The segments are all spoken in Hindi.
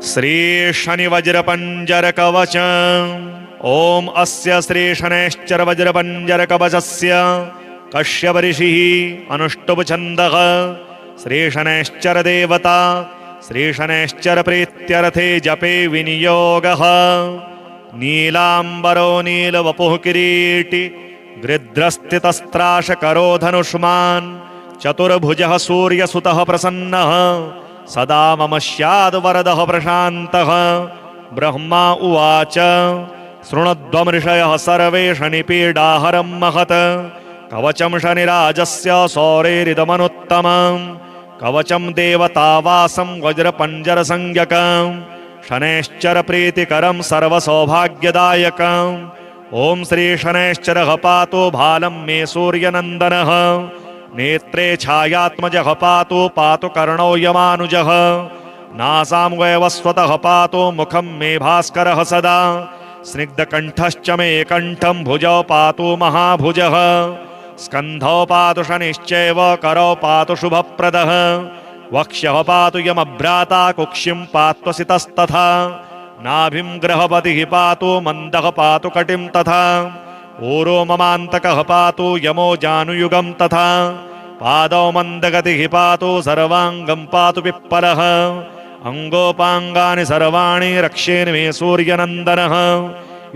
श्री शनि वज्रपंजर कवच। ओम अस्य श्री शनैश्चर वज्रपंजर कवचस्य कश्यप ऋषिः अनुष्टुप छन्दः। श्री शनैश्चर देवता श्री शनैश्चर प्रीत्यर्थे जपे विनियोगः। नीलांबरो नीलवपुः किरीटी गृध्रस्थितस्त्राशकरो धनुष्मान् चतुर्भुजः सूर्यसुतः प्रसन्नः सदा मम स्याद्वरदः प्रशान्तः। ब्रह्मा उवाच शृणुध्वमृषयः सर्वे शनिपीडाहरं महत् कवचं शनिराजस्य सौरेरिदमनुत्तमम्। कवचं देवतावासं वज्रपञ्जरसंज्ञकं शनैश्चर प्रीतिकरं सर्वसौभाग्यदायकम्। ओम श्री शनैश्चरः पातु भालं मे सूर्यनन्दनः। नेत्रे छायात्मजः पातु कर्णौ यमानुजः। नासां वैवस्वतः पातु मुखं मे भास्करः सदा। स्निग्धकण्ठश्च मे कण्ठं भुजौ पातु महाभुजः। स्कन्धौ पातु शनिश्चैव करौ पातु शुभप्रदः। वक्ष्यः पातु यमभ्राता कुक्षिं पात्वसितस्तथा। नाभिं ग्रहपतिः पातु मन्दः पातु कटिं तथा। ऊरो ममान्तकः पातु यमो जानुयुगं तथा। पादौ मन्दगतिः पातु सर्वाङ्गं पातु पिप्पलः। अङ्गोपाङ्गानि सर्वाणि रक्षेन् मे सूर्यनन्दनः।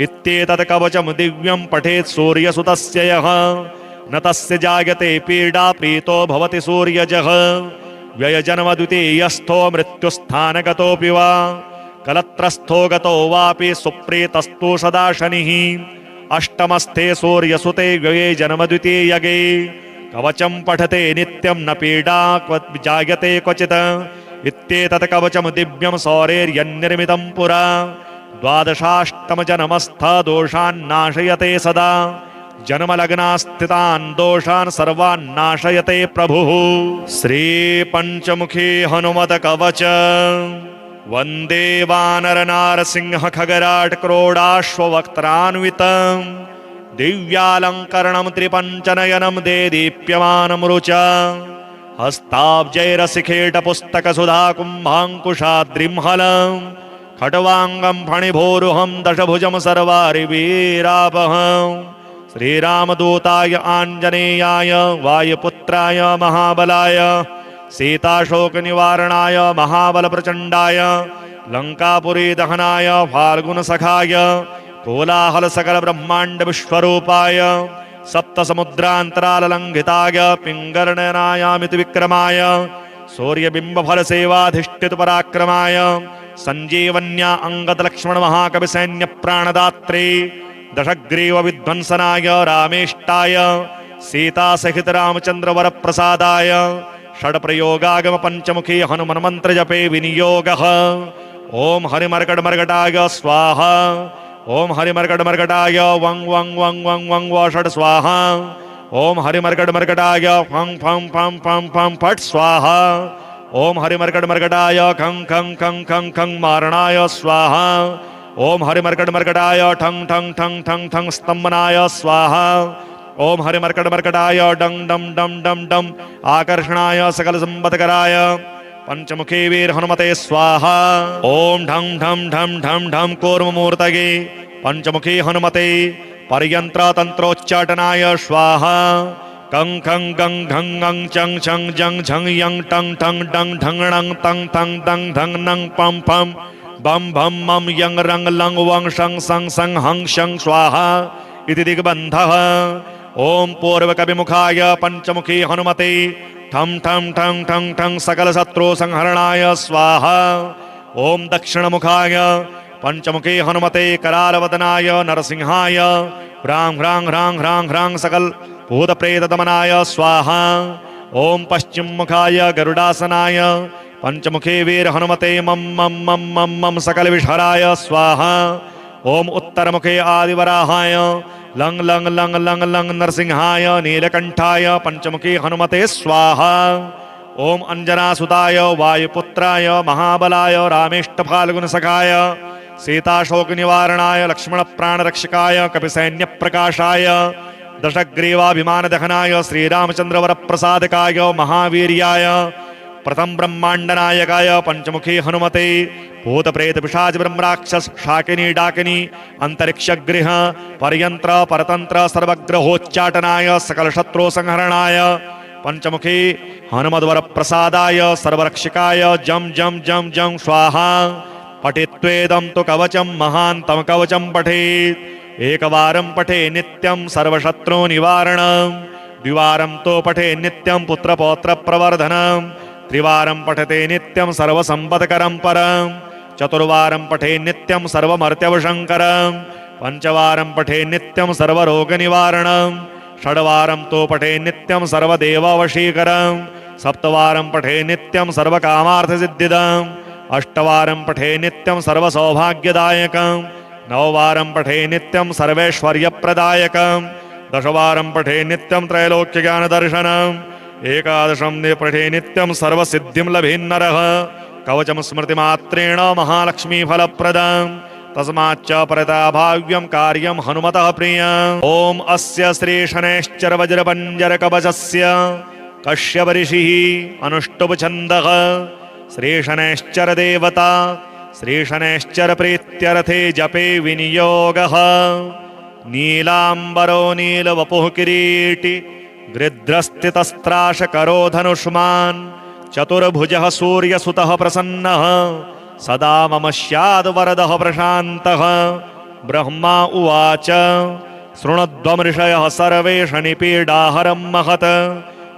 इत्येतत् कवचं दिव्यं पठेत् सूर्यसुतस्य यः न तस्य जायते पीडा प्रीतो भवति सूर्यजः। व्ययजन्म द्वितीयस्थो मृत्युस्थानगतोऽपि वा कलत्रस्थो गतो वापि सुप्रीतस्तु सदा शनिः। अष्टमस्थे सूर्यसुते व्यये जन्म द्वितीयगे। कवचं पठते नित्यं न पीडा जायते क्वचित्। इत्येतत् कवचं दिव्यं सौरेर्यन्निर्मितं पुरा। द्वादशाष्टमजन्मस्थ दोषान् नाशयते सदा। जन्मलग्नास्थितान् दोषान् सर्वान् नाशयते प्रभुः। श्री पंचमुखी हनुमत कवच। वन्दे वानरनारसिंह खगराट क्रोडाश्ववक्त्रान्वितं। दिव्यालङ्करणं त्रिपञ्चनयनं देदीप्यमानं रुचा। हस्ताब्जैरसिखेटपुस्तकसुधा कुम्भाङ्कुशाद्रिंहलं। खट्वाङ्गं फणिभोरुहं दशभुजं सर्वारिवीरापहम्। श्रीरामदूताय आञ्जनेयाय वायुपुत्राय महाबलाय सीताशोकनिवारणाय महाबलप्रचण्डाय लङ्कापुरी दहनाय फाल्गुनसखाय कोलाहलसकलब्रह्माण्डविश्वरूपाय सप्तसमुद्रान्तराललङ्घिताय पिङ्गलनयनायामिति विक्रमाय सूर्यबिम्बफलसेवाधिष्ठितपराक्रमाय सञ्जीवन्या अङ्गदलक्ष्मणमहाकविसैन्यप्राणदात्रे दशग्रीवविध्वंसनाय रामेष्टाय सीतासहितरामचन्द्रवरप्रसादाय षड्प्रयोगागम पंचमुखी हनुमन्मन्त्र जपे विनियोगः। ओम हरिमर्कटमर्कटाय स्वाहा। ओम हरिमर्कटमर्कटाय वं वं वं वं वं व षट् स्वाहा। ओम हरिमर्कटमर्कटाय फं फं फं फं फं फट् स्वाहा। ओम हरिमर्कटमर्कटाय खं खं खं खं खं मारणाय स्वाहा। ओम हरिमर्कटमर्कटाय ठं ठं ठं ठं ठं स्तम्भनाय स्वाहा। ओम हरिमर्कटमर्कटाय डं डं डं डं डं आकर्षणाय सकल संपत्कराय पंचमुखी वीर हनुमते स्वाहा। ओम ढं ढं ढं ढं ढं कूर्ममूर्तये पंचमुखी हनुमते पर्यंत्र तंत्रोच्चाटनाय स्वाहा। कं खं गं घं गं चं छं जं झं यं टं ठं डं ढं णं तं थं दं धं नं पं फं बम भम मम यं रंग लंग वं शं सं सं हं शं स्वाहा इति दिग्बन्धः। ओम पूर्वकविमुखाय पंचमुखी हनुमते ठं ठं ठं ठं ठं सकल शत्रु संहरणाय स्वाहा। ओम दक्षिणमुखाय पंचमुखी हनुमते करालवदनाय नरसिंहाय ह्रां ह्रां ह्रां ह्रां ह्रां सकल भूतप्रेतदमनाय स्वाहा। ओम पश्चिममुखाय गरुडासनाय पंचमुखी वीर हनुमते मम मम मम मम मम सकल विषहराय स्वाहा। ओम उत्तरमुखे आदिवराहाय लंग लंग लंग लंग लंग नरसिंहाय नीलकंठाय पंचमुखी हनुमते स्वाहा। ओम अंजनासुताय वायुपुत्राय महाबलाय रामेष्टफाल्गुनसखाय सीताशोकनिवारणाय लक्ष्मणप्राणरक्षकाय कपिसैन्यप्रकाशाय दशग्रीवाभिमानदहनाय श्रीरामचन्द्रवरप्रसादकाय महावीर्याय प्रथम ब्रह्मांडनायकाय पंचमुखी हनुमते भूत प्रेत पिशाच ब्रह्मराक्षस शाकिनी डाकिनी अंतरिक्षगृह परयंत्र परतंत्र सर्वग्रहोच्चाटनाय सकल शत्रु संहरणाय पंचमुखी हनुमद्वर प्रसादाय सर्वरक्षकाय जम जम जम जम स्वाहा पठित्वेदं तु कवचं महान्तं कवचं पठेत् एकवारं पठे नित्यं सर्वशत्रु निवारणं द्विवारं तो पठे नित्यं पुत्रपौत्र प्रवर्धनं त्रिवारं पठते नित्यं सर्वसम्पत्करं परं चतुर्वारं पठे नित्यं सर्वमर्त्यवशङ्करं पंचवारं पठे नित्यं सर्वरोगनिवारणं षड्वारं तो पठे नित्यं सर्वदेववशीकरं सप्तवारं पठे नित्यं सर्वकामार्थसिद्धिदम् अष्टवारं पठे नित्यं सर्वसौभाग्यदायकं नववारं पठे नित्यं सर्वैश्वर्यप्रदायकं दशवारं पठे नित्यं त्रैलोक्यज्ञानदर्शनम् एकादशं पठे नित्यं सर्वसिद्धिं लभेन्नरः कवचं स्मृतिमात्रेण महालक्ष्मीफलप्रदं तस्माच्च परताभाव्यं कार्यं हनुमतः प्रियम् ॐ अस्य श्रीशनैश्चरवज्रपञ्जरकवचस्य कश्यपऋषिः अनुष्टुप्छन्दः श्रीशनैश्चर देवता श्रीशनैश्चर प्रीत्यर्थे जपे विनियोगः नीलाम्बरो नीलवपुः किरीटी गृध्रस्थितस्त्राशकरो धनुष्मान् चतुर्भुजः सूर्यसुतः प्रसन्नः सदा मम स्याद्वरदः प्रशान्तः ब्रह्मा उवाच शृणुध्वमृषयः सर्वे शनिपीडाहरं महत्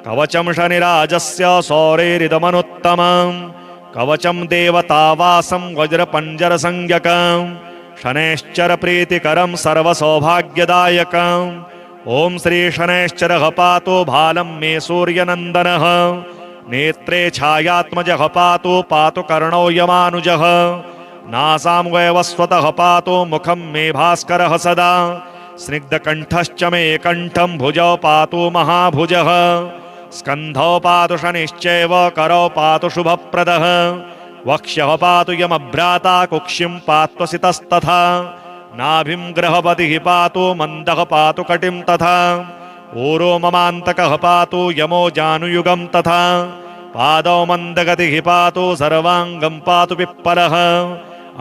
कवचं शनिराजस्य सौरेरिदमनुत्तमम् कवचं देवतावासं वज्रपञ्जरसंज्ञकं शनैश्चर प्रीतिकरं सर्वसौभाग्यदायकम् ॐ श्री शनैश्चरः पातु भालं मे सूर्यनन्दनः नेत्रे छायात्मजः पातु कर्णौ यमानुजः नासां वैवस्वतः पातु मुखं मे भास्करः सदा स्निग्धकण्ठश्च मे कण्ठं भुजौ पातु महाभुजः स्कन्धौ पातु शनिश्चैव करौ पातु शुभप्रदः वक्ष्यः पातु यमभ्राता कुक्षिं पात्वसितस्तथा नाभिं ग्रहपतिः पातु मन्दः पातु कटिं तथा ऊरो ममान्तकः पातु यमो जानुयुगं तथा पादौ मन्दगतिः पातु सर्वाङ्गं पातु पिप्पलः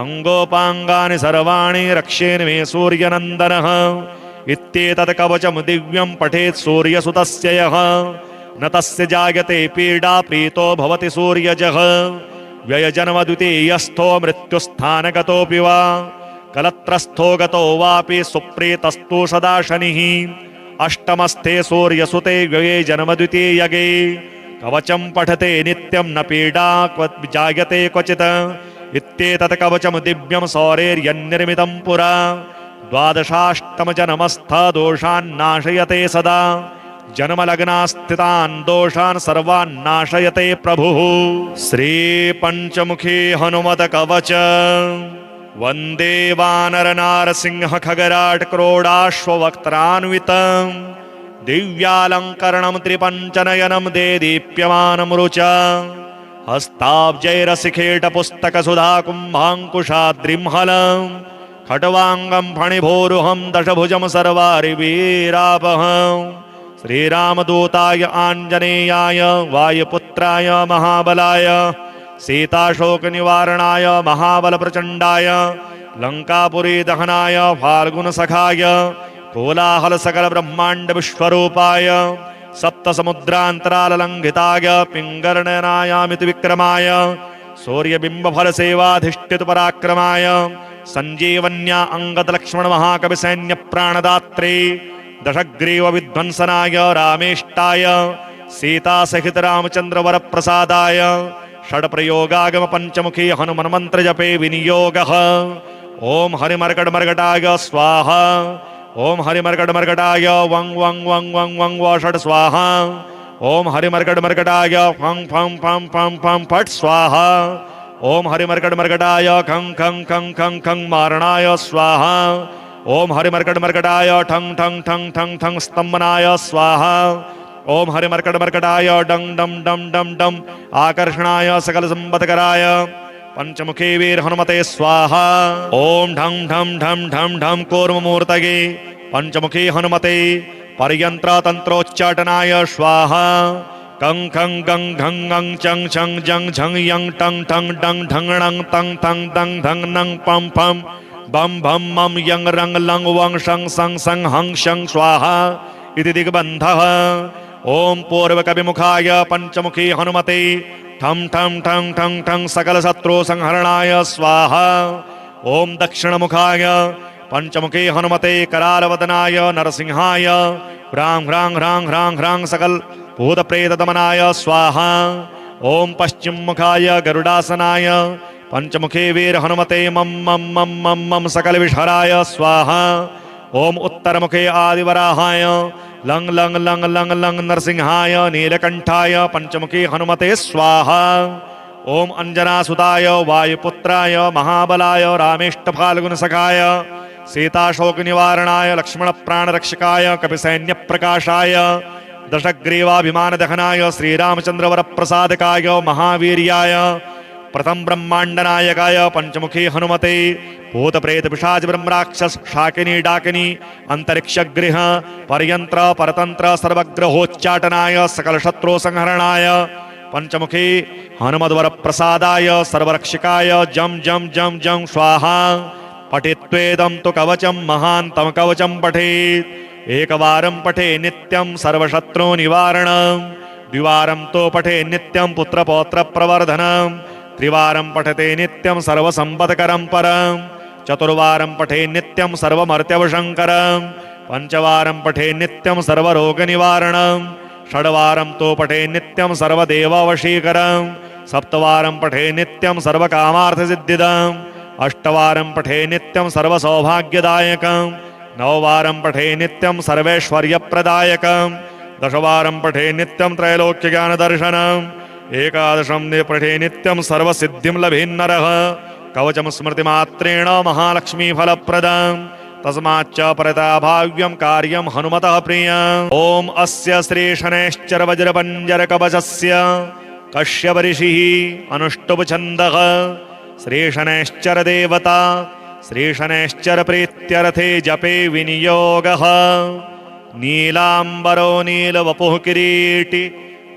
अङ्गोपाङ्गानि सर्वाणि रक्षेन् मे सूर्यनन्दनः इत्येतत् कवचं दिव्यं पठेत् सूर्यसुतस्य यः न तस्य जायते पीडा प्रीतो भवति सूर्यजः व्ययजन्मद्वितीयस्थो मृत्युस्थानगतोऽपि वा कलत्रस्थो गतो वापि सुप्रीतस्तु सदा शनिः अष्टमस्थे सूर्यसुते व्यये जन्मद्वितीयगे कवचं पठते नित्यं न पीडा जायते क्वचित् इत्येतत् कवचं दिव्यं सौरेर्यन्निर्मितं पुरा द्वादशाष्टमजन्मस्थदोषान्नाशयते सदा जन्मलग्नास्थितान् दोषान् सर्वान् नाशयते प्रभुः श्रीपञ्चमुखी हनुमत कवच वन्दे वानरनारसिंह खगराट् क्रोडाश्ववक्त्रान्वितं दिव्यालङ्करणं त्रिपञ्चनयनं देदीप्यमानं रुचा हस्ताब्जैरसिखेटपुस्तकसुधाकुम्भाङ्कुशाद्रिंहलं खट्वाङ्गं फणिभोरुहं दशभुजं सर्वारिवीरापहम् श्रीरामदूताय आञ्जनेयाय वायुपुत्राय महाबलाय सीताशोकनिवारणाय महाबलप्रचण्डाय लङ्कापुरी दहनाय फाल्गुनसखाय कोलाहलसकलब्रह्माण्डविश्वरूपाय सप्तसमुद्रान्तराललङ्घिताय पिङ्गलनयनायामिति विक्रमाय सूर्यबिम्बफलसेवाधिष्ठितपराक्रमाय सञ्जीवन्या अङ्गदलक्ष्मणमहाकविसैन्यप्राणदात्रे दशग्रीवविध्वंसनाय रामेष्टाय सीतासहितरामचन्द्रवरप्रसादाय षड्प्रयोगागमपञ्चमुखी हनुमन्मन्त्रजपे विनियोगः ॐ हरिमर्कटमर्कटाय स्वाहा ॐ हरिमर्कटमर्कटाय वं वं वं वं वं व षट् स्वाहा ॐ हरिमर्कटमर्कटाय फं फं फं फं फं फट् स्वाहा ॐ हरिमर्कटमर्कटाय खं खं खं खं खं मारणाय स्वाहा ॐ हरिमर्कटमर्कटाय ठं ठं ठं ठं ठं स्तम्भनाय स्वाहा ॐ हरिमर्कटमर्कटाय डं डं डं डं डं आकर्षणाय सकलसम्पत्कराय पंचमुखी वीर हनुमते स्वाहा ॐ ढं ढं ढं ढं ढं कूर्ममूर्तये पंचमुखी हनुमते पर्यन्त्रतन्त्रोच्चाटनाय स्वाहा कं खं गं घं ngं चं छं जं झं यं टं ठं डं ढं णं तं थं दं धं नं पं फं बम भम मम यं रंग लं वं शं सं सं हं शं स्वाहा इति दिग्बन्धः। ओम पूर्वकविमुखाय पंचमुखी हनुमते ठं ठं ठं ठं ठं सकलशत्रु संहरणाय स्वाहा। ओम दक्षिणमुखाय पंचमुखी हनुमते करालवदनाय नरसिंहाय ह्रां ह्रां ह्रां ह्रां ह्रां सकल भूतप्रेतदमनाय स्वाहा। ओम पश्चिममुखाय गरुडासनाय पंचमुखे वीर हनुमते मम मम मम मम मम सकल विषहराय स्वाहा। ओम उत्तरमुखे आदिवराहाय लंग लंग लंग लंग लंग नरसिंहाय नीलकंठाय पंचमुखी हनुमते स्वाहा। ओम अंजनासुताय वायुपुत्राय महाबलाय रामेष्टफाल्गुनसखाय सीताशोक निवारणाय लक्ष्मण प्राणरक्षकाय कपिसैन्य प्रकाशाय दशग्रीवाभिमान दहनाय श्रीरामचंद्र वरप्रसादकाय महावीर्याय प्रथम ब्रह्मांड नायकाय पंचमुखी हनुमते भूत प्रेत पिशाच ब्रह्मराक्षस शाकिनी डाकिनी अंतरिक्ष गृह परयंत्र परतंत्र सर्वग्रहोच्चाटनाय सकल शत्रु संहरणाय पंचमुखी हनुमद्वर प्रसादाय सर्वरक्षकाय जम जम जम जम स्वाहा। पठित्वेदं तु कवचं महान्तं कवचं पठेत् एकवारं पठे नित्यं सर्वशत्रु निवारणं द्विवारं तो पठे नित्यं पुत्रपौत्र प्रवर्धनं त्रिवारं पठते नित्यं सर्वसंपत्करं परं चतुर्वारं पठे नित्यं सर्वमर्त्यवशङ्करं पंचवारं पठे नित्यं सर्वरोगनिवारणं षड्वारं तो पठे नित्यं सर्वदेववशीकरं सप्तवारं पठे नित्यं सर्वकामार्थसिद्धिदम् अष्टवारं पठे नित्यं सर्वसौभाग्यदायकं नववारं पठे नित्यं सर्वैश्वर्यप्रदायकं दशवारं पठे नित्यं त्रैलोक्यज्ञानदर्शनम् एकादशं पठे नित्यं सर्वसिद्धिं लभेन्नरः कवचं स्मृतिमात्रेण महालक्ष्मीफलप्रदं तस्माच्च परताभाव्यं कार्यं हनुमतः प्रियम्। ॐ अस्य श्री शनैश्चर वज्रपञ्जर कवचस्य कश्यप ऋषिः अनुष्टुप् श्री शनैश्चर देवता श्री शनैश्चर प्रीत्यर्थे जपे विनियोगः। नीलांबरो नीलवपुः किरीटी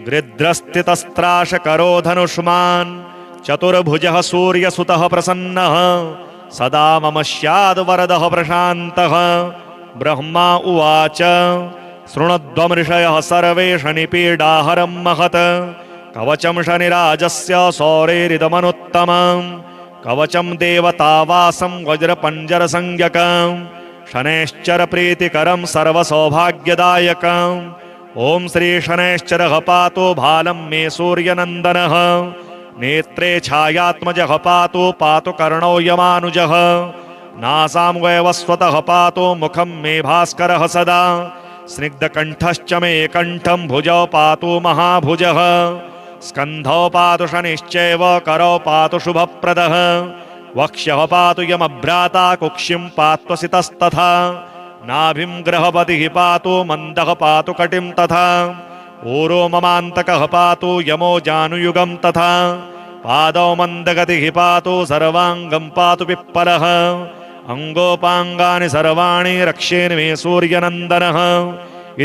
गृध्रस्थितस्त्राशकरो धनुष्मान् चतुर्भुजः सूर्यसुतः प्रसन्नः सदा मम स्याद्वरदः प्रशान्तः। ब्रह्मा उवाच शृणुध्वमृषयः सर्वे शनिपीडाहरं महत् कवचं शनिराजस्य सौरेरिदमनुत्तमम् कवचं देवतावासं वज्रपञ्जरसंज्ञकं शनैश्चर प्रीतिकरं सर्वसौभाग्यदायकम्। ॐ श्री शनैश्चरः पातु भालं मे सूर्यनन्दनः नेत्रे छायात्मजः पातु कर्णौ यमानुजः नासां वैवस्वतः पातु मुखं मे भास्करः सदा स्निग्धकण्ठश्च मे कण्ठं भुजौ पातु महाभुजः स्कन्धौ पातु शनिश्चैव करौ पातु शुभप्रदः वक्ष्यः पातु यमभ्राता कुक्षिं पात्वसितस्तथा नाभिं ग्रहपतिः पातु मन्दः पातु कटिं तथा ऊरो ममान्तकः पातु यमो जानुयुगं तथा पादौ मन्दगतिः पातु सर्वाङ्गं पातु पिप्पलः अङ्गोपाङ्गानि सर्वाणि रक्षेन् मे सूर्यनन्दनः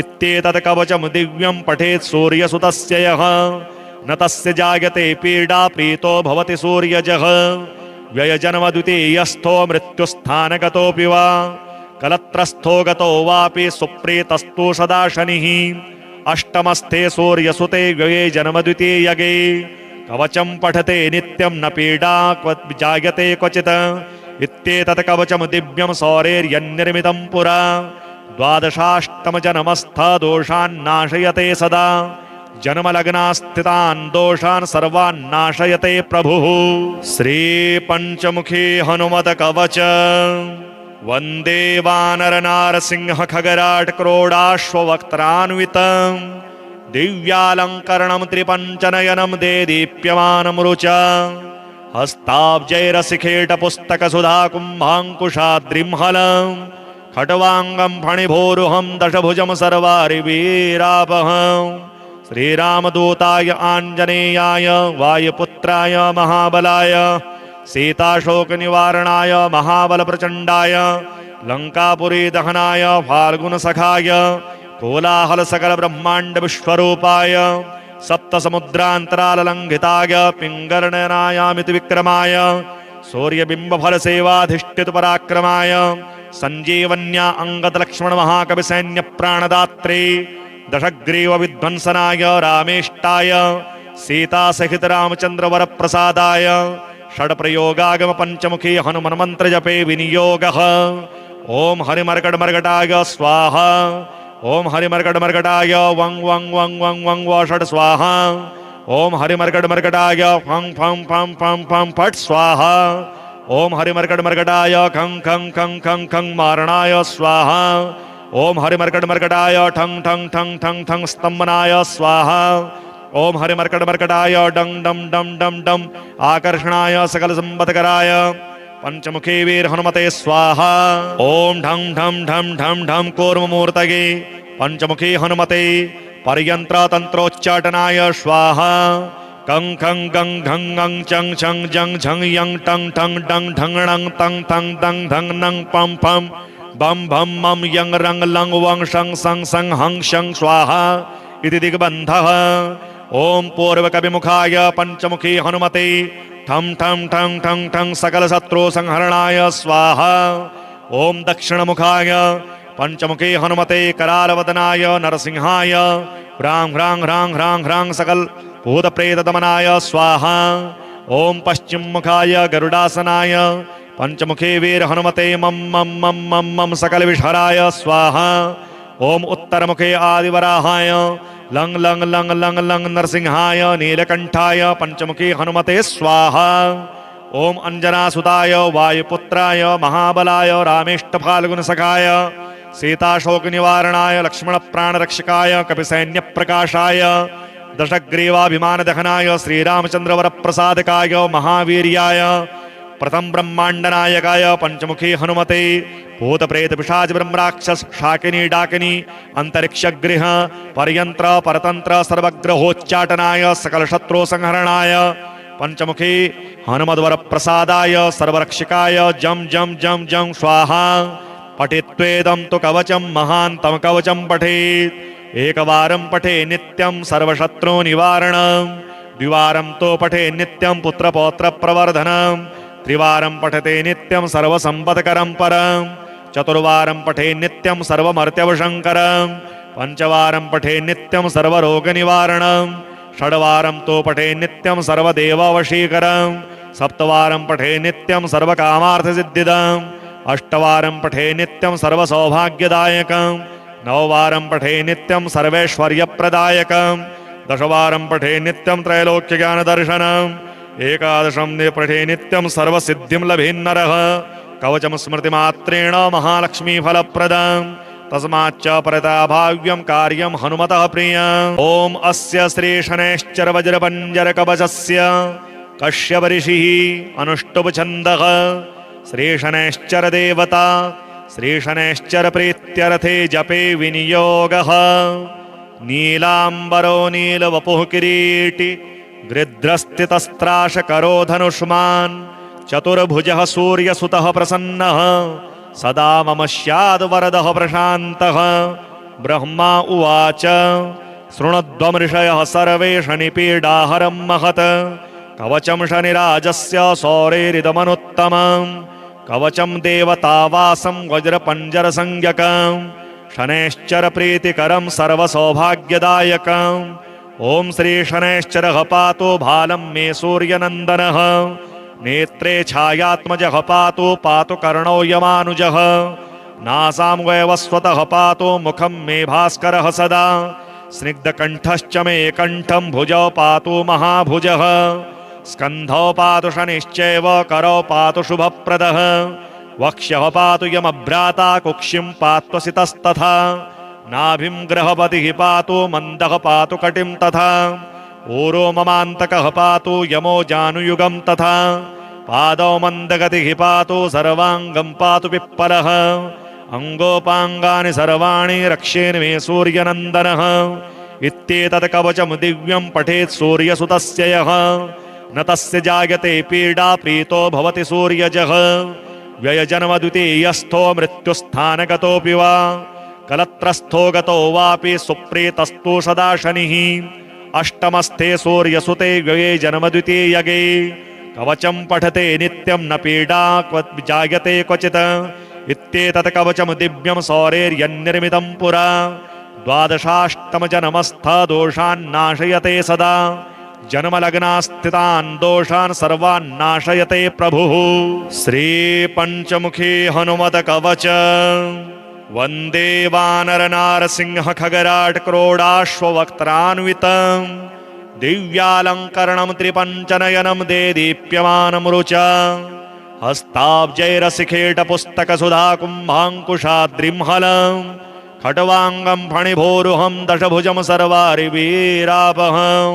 इत्येतत् कवचं दिव्यं पठेत् सूर्यसुतस्य यः न तस्य जायते पीडा प्रीतो भवति सूर्यजः व्ययजन्म द्वितीयस्थो मृत्युस्थानगतोऽपि वा कलत्रस्थो गतो वापि सुप्रीतस्तु सदा शनिः अष्टमस्थे सूर्यसुते व्यये जन्म द्वितीयगे कवचं पठते नित्यं न पीडा जायते क्वचित् इत्येतत् कवचं दिव्यं सौरेर्यन्निर्मितं पुरा द्वादशाष्टमजन्मस्थ दोषान्नाशयते सदा जन्मलग्नास्थितान् दोषान् सर्वान् नाशयते प्रभुः। श्री पंचमुखी हनुमत कवच वन्दे वानर नारसिंह खगराट क्रोडाश्ववक्त्रान्वितं दिव्यालङ्करणं त्रिपञ्चनयनं देदीप्यमानं रुचा हस्ताब्जैरसिखेटपुस्तकसुधा कुम्भाङ्कुशाद्रिंहलं खट्वाङ्गं फणिभोरुहं दशभुजं सर्वारिवीरापहम् श्रीरामदूताय आञ्जनेयाय वायुपुत्राय महाबलाय सीताशोकनिवारणाय महाबलप्रचण्डाय लङ्कापुरी दहनाय फाल्गुनसखाय कोलाहल सकल ब्रह्माण्ड विश्वरूपाय सप्तसमुद्रान्तराललङ्घिताय पिङ्गलनयनायामिति विक्रमाय सूर्यबिम्बफलसेवाधिष्ठितपराक्रमाय सञ्जीवन्या अङ्गदलक्ष्मणमहाकविसैन्यप्राणदात्रे दशग्रीवविध्वंसनाय रामेष्टाय सीतासहितरामचन्द्रवरप्रसादाय षड्प्रयोगागमपञ्चमुखी हनुमन्मन्त्रजपे विनियोगः। ॐ हरिमर्कटमर्कटाय स्वाहा। ॐ हरिमर्कटमर्कटाय वं वं वं वं वं व षट् स्वाहा। ॐ हरिमर्कटमर्कटाय फं फं फं फं फं फट् स्वाहा। ॐ हरिमर्कटमर्कटाय खं खं खं खं खं मारणाय स्वाहा। ॐ हरिमर्कटमर्कटाय ठं ठं ठं ठं ठं स्तम्भनाय स्वाहा। ॐ हरिमर्कटमर्कटाय डं डं डं डं डं आकर्षणाय सकलसम्पत्कराय पंचमुखी वीर हनुमते स्वाहा। ओम ढं ढं ढं ढं ढं कूर्ममूर्तये पंचमुखी हनुमते पर्यंत्र तंत्रोच्चाटनाय स्वाहा। कं खं गं घं गं चं छं जं झं यं टं ठं डं ढं णं तं थं दं धं नं पं फं बं भं मं यं रं लं वं शं सं सं हं शं स्वाहा इति दिग्बन्धः। ओम पूर्वकविमुखाय पंचमुखी हनुमते ठं ठं ठं ठं ठं सकलशत्रु संहरणाय स्वाहा। ओम दक्षिणमुखाय पंचमुखी हनुमते करालवदनाय नरसिंहाय ह्रां ह्रां ह्रां ह्रां ह्रां सकल भूतप्रेतदमनाय स्वाहा। ओम पश्चिममुखाय गरुडासनाय पंचमुखी वीर हनुमते मं मं मं मं मं सकल विषहराय स्वाहा। ओम उत्तरमुखे आदिवराहाय लं लं लं लं लं नरसिंहाय नीलकंठाय पंचमुखी हनुमते स्वाहा। ओम अंजनासुताय वायुपुत्राय महाबलाय रामेष्टफाल्गुनसखाय सीताशोकनिवारणाय लक्ष्मणप्राणरक्षकाय कपिसैन्यप्रकाशाय दशग्रीवाभिमानदहनाय श्रीरामचन्द्रवरप्रसादकाय महावीर्याय प्रथम ब्रह्मांडनायकाय पंचमुखी हनुमते भूतप्रेत पिशाच ब्रह्मराक्षस शाकिनी डाकिनी अंतरिक्षगृह पर्यंत्र परतंत्र सर्वग्रहोच्चाटनाय सकल शत्रु संहरणाय पंचमुखी हनुमद्वर प्रसादाय सर्वरक्षकाय जम जम जम जम स्वाहा। पठित्वेदं तु कवचं महान्तं कवचं पठेत् एकवारं पठे नित्यं सर्वशत्रु निवारणं द्विवारं तो पठे नित्यं पुत्रपौत्र प्रवर्धनं त्रिवारं पठते नित्यं सर्वसम्पत्करं परं चतुर्वारं पठे नित्यं सर्वमर्त्यवशङ्करं पंचवारं पठे नित्यं सर्वरोगनिवारणं षड्वारं तो पठे नित्यं सर्वदेववशीकरं सप्तवारं पठे नित्यं सर्वकामार्थसिद्धिदम् अष्टवारं पठे नित्यं सर्वसौभाग्यदायकं नववारं पठे नित्यं सर्वैश्वर्यप्रदायकं दशवारं पठे नित्यं त्रैलोक्यज्ञानदर्शनम् एकादशं पठे नित्यं सर्वसिद्धिं लभेन्नरः कवचं स्मृतिमात्रेण महालक्ष्मीफलप्रदं तस्माच्च परताभाव्यं कार्यं हनुमतः प्रियम्। ॐ अस्य श्री शनैश्चर वज्रपञ्जरकवचस्य कश्यपऋषिः अनुष्टुप्छन्दः श्री शनैश्चर देवता श्री शनैश्चर प्रीत्यर्थे जपे विनियोगः। नीलाम्बरो नीलवपुः किरीटी गृध्रस्थितस्त्राशकरो धनुष्मान् चतुर्भुजः सूर्यसुतः प्रसन्नः सदा मम स्याद्वरदः प्रशान्तः। ब्रह्मा उवाच शृणुध्वमृषयः सर्वे शनिपीडाहरं महत् कवचं शनिराजस्य सौरेरिदमनुत्तमं कवचं देवतावासं वज्रपञ्जरसंज्ञकं शनैश्चर प्रीतिकरं सर्वसौभाग्यदायकं। ओम श्री शनैश्चरः पातु भालं मे सूर्यनन्दनः नेत्रे छायात्मजः पातु कर्णो यमानुजः नासां वैवस्वतः पातु मुखं मे भास्करः सदा स्निग्धकण्ठश्च मे कण्ठं भुजौ पातु महाभुजः स्कन्धौ पातु शनिश्चैव करौ पातु शुभप्रदः वक्ष्यः पातु यमभ्राता कुक्षिं पात्वसितस्तथा नाभिं ग्रहपतिः पातु मन्दः पातु कटिं तथा ऊरो ममान्तकः पातु यमो जानुयुगं तथा पादौ मन्दगतिः पातु सर्वाङ्गं पातु पिप्पलः अङ्गोपाङ्गानि सर्वाणि रक्षेन् मे सूर्यनन्दनः इत्येतत् कवचं दिव्यं पठेत् सूर्यसुतस्य यः न तस्य जायते पीडा प्रीतो भवति सूर्यजः व्ययजन्मद्वितीयस्थो मृत्युस्थानगतोऽपि वा कलत्रस्थो गतो वापि सुप्रीतस्तु सदा शनिः अष्टमस्थे सूर्यसुते व्यये जन्मद्वितीयगे कवचं पठते नित्यं न पीडा जायते क्वचित् इत्येतत् कवचं दिव्यं सौरेर्यन्निर्मितं पुरा द्वादशाष्टमजन्मस्थदोषान्नाशयते सदा जन्मलग्नास्थितान् दोषान् सर्वान् नाशयते प्रभुः। श्रीपञ्चमुखी हनुमत्कवच वन्दे वानरनारसिंह खगराट् क्रोडाश्ववक्त्रान्वितं दिव्यालङ्करणं त्रिपञ्चनयनं देदीप्यमानं रुचा हस्ताब्जैरसिखेटपुस्तकसुधाकुम्भाङ्कुशाद्रिंहलं खट्वाङ्गं फणिभोरुहं दशभुजं सर्वारिवीरापहं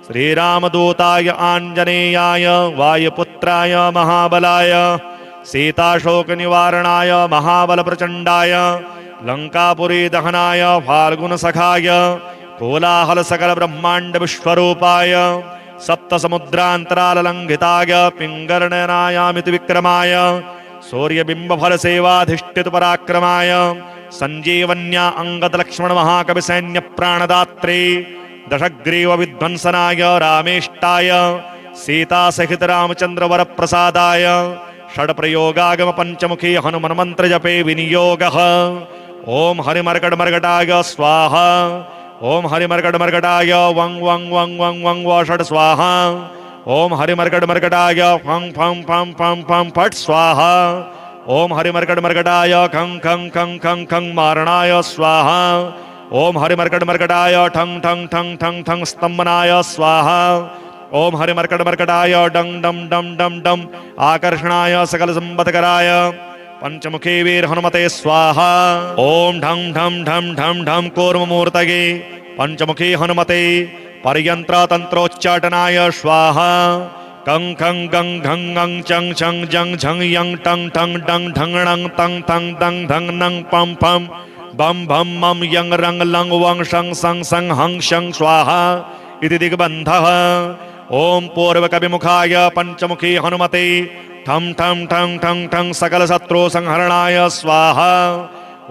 श्रीरामदूताय आञ्जनेयाय वायुपुत्राय महाबलाय सीताशोकनिवारणाय महाबलप्रचण्डाय लङ्कापुरी दहनाय फाल्गुनसखाय कोलाहलसकलब्रह्माण्डविश्वरूपाय सप्तसमुद्रान्तराललङ्घिताय पिङ्गलनयनायामिति विक्रमाय सूर्यबिम्बफलसेवाधिष्ठितपराक्रमाय सञ्जीवन्या अङ्गदलक्ष्मणमहाकविसैन्यप्राणदात्रे दशग्रीवविध्वंसनाय रामेष्टाय सीतासहितरामचन्द्रवरप्रसादाय षड्प्रयोगागमपञ्चमुखी हनुमन्मन्त्रजपे विनियोगः। ॐ हरिमर्कटमर्कटाय स्वाहा ॐ हरिमर्कटमर्कटाय वं वं वं वं वं व षट् स्वाहा ॐ हरिमर्कटमर्कटाय फं फं फं फं फं फट् स्वाहा ॐ हरिमर्कटमर्कटाय खं खं खं खं खं मारणाय स्वाहा ॐ हरिमर्कटमर्कटाय ठं ठं ठं ठं ठं स्तम्भनाय स्वाहा ॐ हरिमर्कटमर्कटाय डं डं डं डं डं आकर्षणाय सकलसम्पत्कराय पंचमुखी वीर हनुमते स्वाहा। ओम ढं ढं ढं ढं ढं कूर्ममूर्तये पंचमुखी हनुमते पर्यंत्र तंत्रोच्चाटनाय स्वाहा कं खं गं घं ङं चं छं जं झं यं टं ठं डं ढं णं तं थं दं धं नं पं फं बं भं मं यं रं लं वं शं सं सं हं शं स्वाहा इति दिग्बन्धः। ओम पूर्वकविमुखाय पंचमुखी हनुमते ठं ठं ठं ठं ठं सकलशत्रु संहरणाय स्वाहा।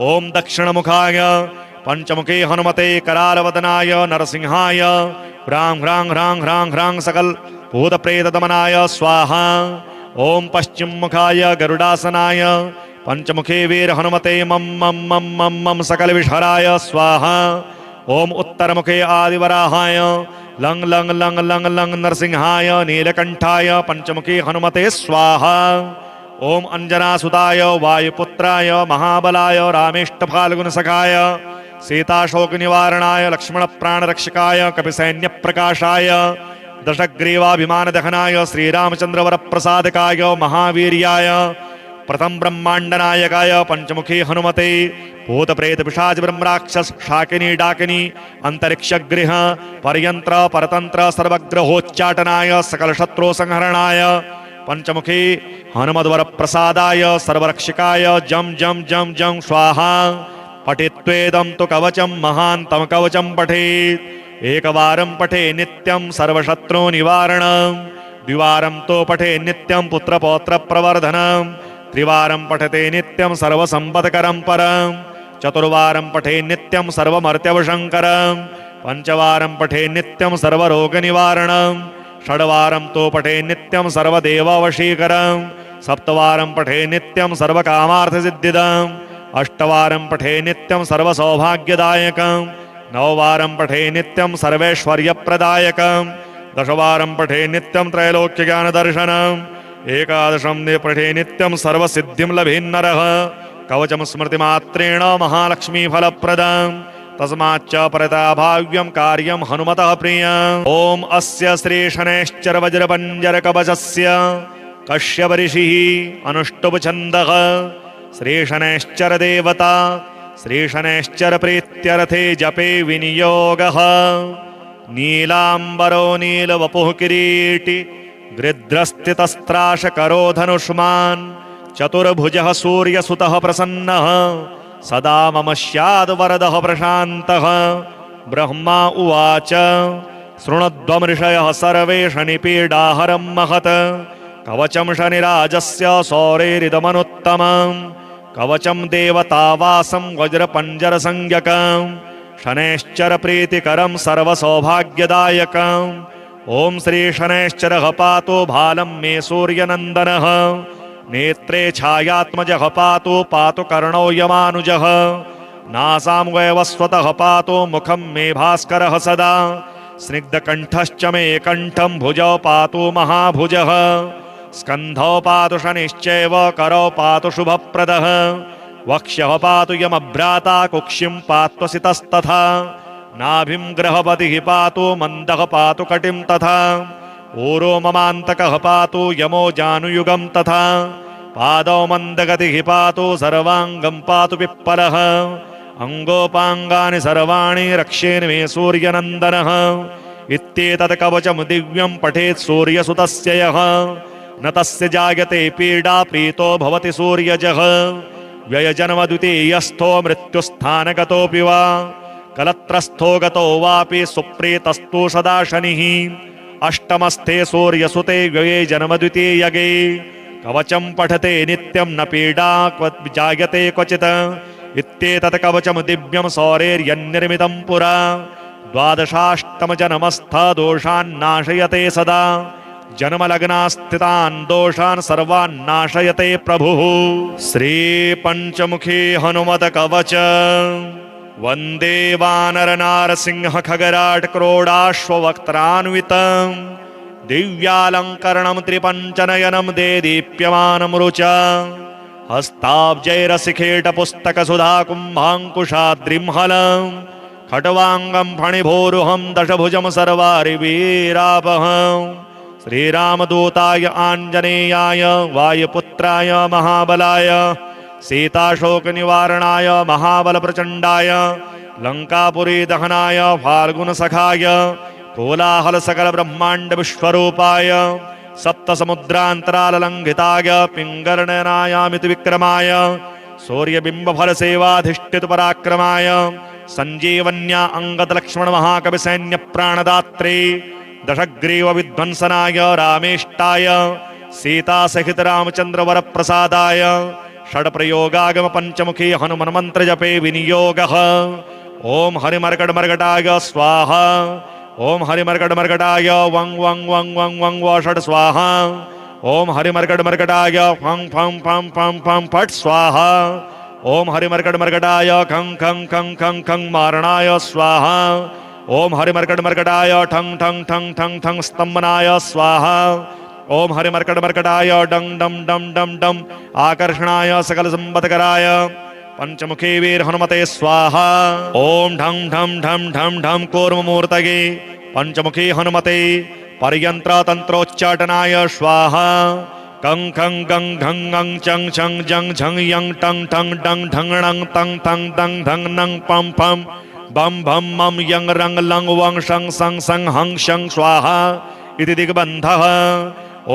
ओम दक्षिणमुखाय पंचमुखी हनुमते करालवदनाय नरसिंहाय ह्रां ह्रां ह्रां ह्रां ह्रां सकल भूतप्रेतदमनाय स्वाहा। ओम पश्चिममुखाय गरुडासनाय पंचमुखी वीर हनुमते मम मम मम मम मम सकल विषहराय स्वाहा। ओम उत्तरमुखे आदिवराहाय लंग लंग लंग लंग लंग नरसिंहाय नीलकंठाय पंचमुखी हनुमते स्वाहा। ओम अंजनासुताय वायुपुत्राय महाबलाय रामेष्टफाल्गुनसखाय सीताशोकनिवारणाय लक्ष्मणप्राणरक्षकाय कपिसैन्यप्रकाशाय दशग्रीवाभिमानदहनाय श्रीरामचन्द्रवरप्रसादकाय महावीर्याय प्रथम ब्रह्मांडनायकाय पंचमुखी हनुमते भूतप्रेत पिशाच ब्रह्मराक्षस शाकिनी डाकिनी अंतरिक्षगृह पर्यंत्र परतंत्र सर्वग्रहोच्चाटनाय सकलशत्रु संहरणाय पंचमुखी हनुमद्वर प्रसादाय सर्वरक्षकाय जम जम जम जम स्वाहा। पठित्वेदं तु कवचं महान्तं कवचं पठेत् एकवारं पठे नित्यं सर्वशत्रु निवारणं द्विवारं तो पठे नित्यं पुत्रपौत्र प्रवर्धनं त्रिवारं पठते नित्यं सर्वसम्पत्करं परं चतुर्वारं पठे नित्यं सर्वमर्त्यवशङ्करं पंचवारं पठे नित्यं सर्वरोगनिवारणं षड्वारं तो पठे नित्यं सर्वदेववशीकरं सप्तवारं पठे नित्यं सर्वकामार्थसिद्धिदम् अष्टवारं पठे नित्यं सर्वसौभाग्यदायकं नववारं पठे नित्यं सर्वैश्वर्यप्रदायकं दशवारं पठे नित्यं त्रैलोक्यज्ञानदर्शनम् एकादशं पठे नित्यं सर्वसिद्धिं लभेन्नरः कवचं स्मृतिमात्रेण महालक्ष्मीफलप्रदं तस्माच्च परताभाव्यं कार्यं हनुमतः प्रियम्। ॐ अस्य श्रीशनैश्चरवज्रपञ्जरकवचस्य कश्यपऋषिः अनुष्टुप्छन्दः श्रीशनैश्चर देवता श्रीशनैश्चर प्रीत्यर्थे जपे विनियोगः। नीलाम्बरो नीलवपुः किरीटी गृध्रस्थितस्त्राशकरो धनुष्मान् चतुर्भुजः सूर्यसुतः प्रसन्नः सदा मम स्याद्वरदः प्रशान्तः। ब्रह्मा उवाच शृणुध्वमृषयः सर्वे शनिपीडाहरं महत् कवचं शनिराजस्य सौरेरिदमनुत्तमम् कवचं देवतावासं वज्रपञ्जरसंज्ञकं शनैश्चर प्रीतिकरं सर्वसौभाग्यदायकम् ॐ श्री शनैश्चरः पातु भालं मे सूर्यनन्दनः नेत्रे छायात्मजः पातु कर्णौ यमानुजः नासां वैवस्वतः पातु मुखं मे भास्करः सदा स्निग्धकण्ठश्च मे कण्ठं भुजौ पातु महाभुजः स्कन्धौ पातु शनिश्चैव करौ पातु शुभप्रदः वक्ष्यः पातु यमभ्राता कुक्षिं पात्वसितस्तथा नाभिं ग्रहपतिः पातु मन्दः पातु कटिं तथा ऊरो ममान्तकः पातु यमो जानुयुगं तथा पादौ मन्दगतिः पातु सर्वाङ्गं पातु पिप्पलः अङ्गोपाङ्गानि सर्वाणि रक्षेन् मे सूर्यनन्दनः इत्येतत् कवचं दिव्यं पठेत् सूर्यसुतस्य यः न तस्य जायते पीडा प्रीतो भवति सूर्यजः व्ययजन्मद्वितीयस्थो मृत्युस्थानगतोऽपि वा कलत्रस्थो गतो वापि सुप्रीतस्तु सदा शनिः अष्टमस्थे सूर्यसुते व्यये जन्मद्वितीयगे कवचं पठते नित्यं न पीडा जायते क्वचित् इत्येतत् कवचं दिव्यं सौरेर्यन्निर्मितं पुरा द्वादशाष्टमजन्मस्थ दोषान् नाशयते सदा जन्मलग्नास्थितान् दोषान् सर्वान् नाशयते प्रभुः श्री पंचमुखी हनुमत कवच वन्दे वानरनारसिंह खगराट क्रोडाश्ववक्त्रान्वितं दिव्यालङ्करणं त्रिपञ्चनयनं देदीप्यमानं रुचा हस्ताब्जैरसिखेटपुस्तकसुधा कुम्भाङ्कुशाद्रिंहलं खट्वाङ्गं फणिभोरुहं दशभुजं सर्वारिवीरापहम् श्रीरामदूताय आञ्जनेयाय वायुपुत्राय महाबलाय सीताशोकनिवारणाय महाबलप्रचण्डाय लङ्कापुरी दहनाय फाल्गुनसखाय कोलाहलसकलब्रह्माण्डविश्वरूपाय सप्तसमुद्रान्तराललङ्घिताय पिङ्गलनयनायामिति विक्रमाय सूर्यबिम्बफलसेवाधिष्ठितपराक्रमाय सञ्जीवन्या अङ्गदलक्ष्मणमहाकविसैन्यप्राणदात्रे दशग्रीव विध्वंसनाय रामेष्टाय सीतासहित रामचन्द्रवरप्रसादाय षड्प्रयोगागम पंचमुखी हनुमन्मन्त्र जपे विनियोगः ओम हरिमर्कटमर्कटाय स्वाहा ओम हरिमर्कटमर्कटाय वं वं वं वं वं व षट् स्वाहा ओम हरिमर्कटमर्कटाय फं फं फं फं फं फट् स्वाहा ओम हरिमर्कटमर्कटाय खं खं खं खं खं मारणाय स्वाहा ओम हरिमर्कटमर्कटाय ठं ठं ठं ठं ठं स्तंभनाय स्वाहा ओम हरिमर्कटमर्कटाय डं डं डं डं डं आकर्षणाय सकलसंपत्कराय पंचमुखी वीर हनुमते स्वाहा ओम ढं ढं ढं ढं ढं कूर्ममूर्तये पंचमुखी हनुमते पर्यंत्र तंत्रोच्चाटनाय स्वाहा कं खं गं घं गं चं छं जं झं यं टं ठं डं ढं णं तं थं दं धं नं पं फं बम भम मम यं रंग लंग वं शं सं सं हं शं स्वाहा इति दिग्बन्धः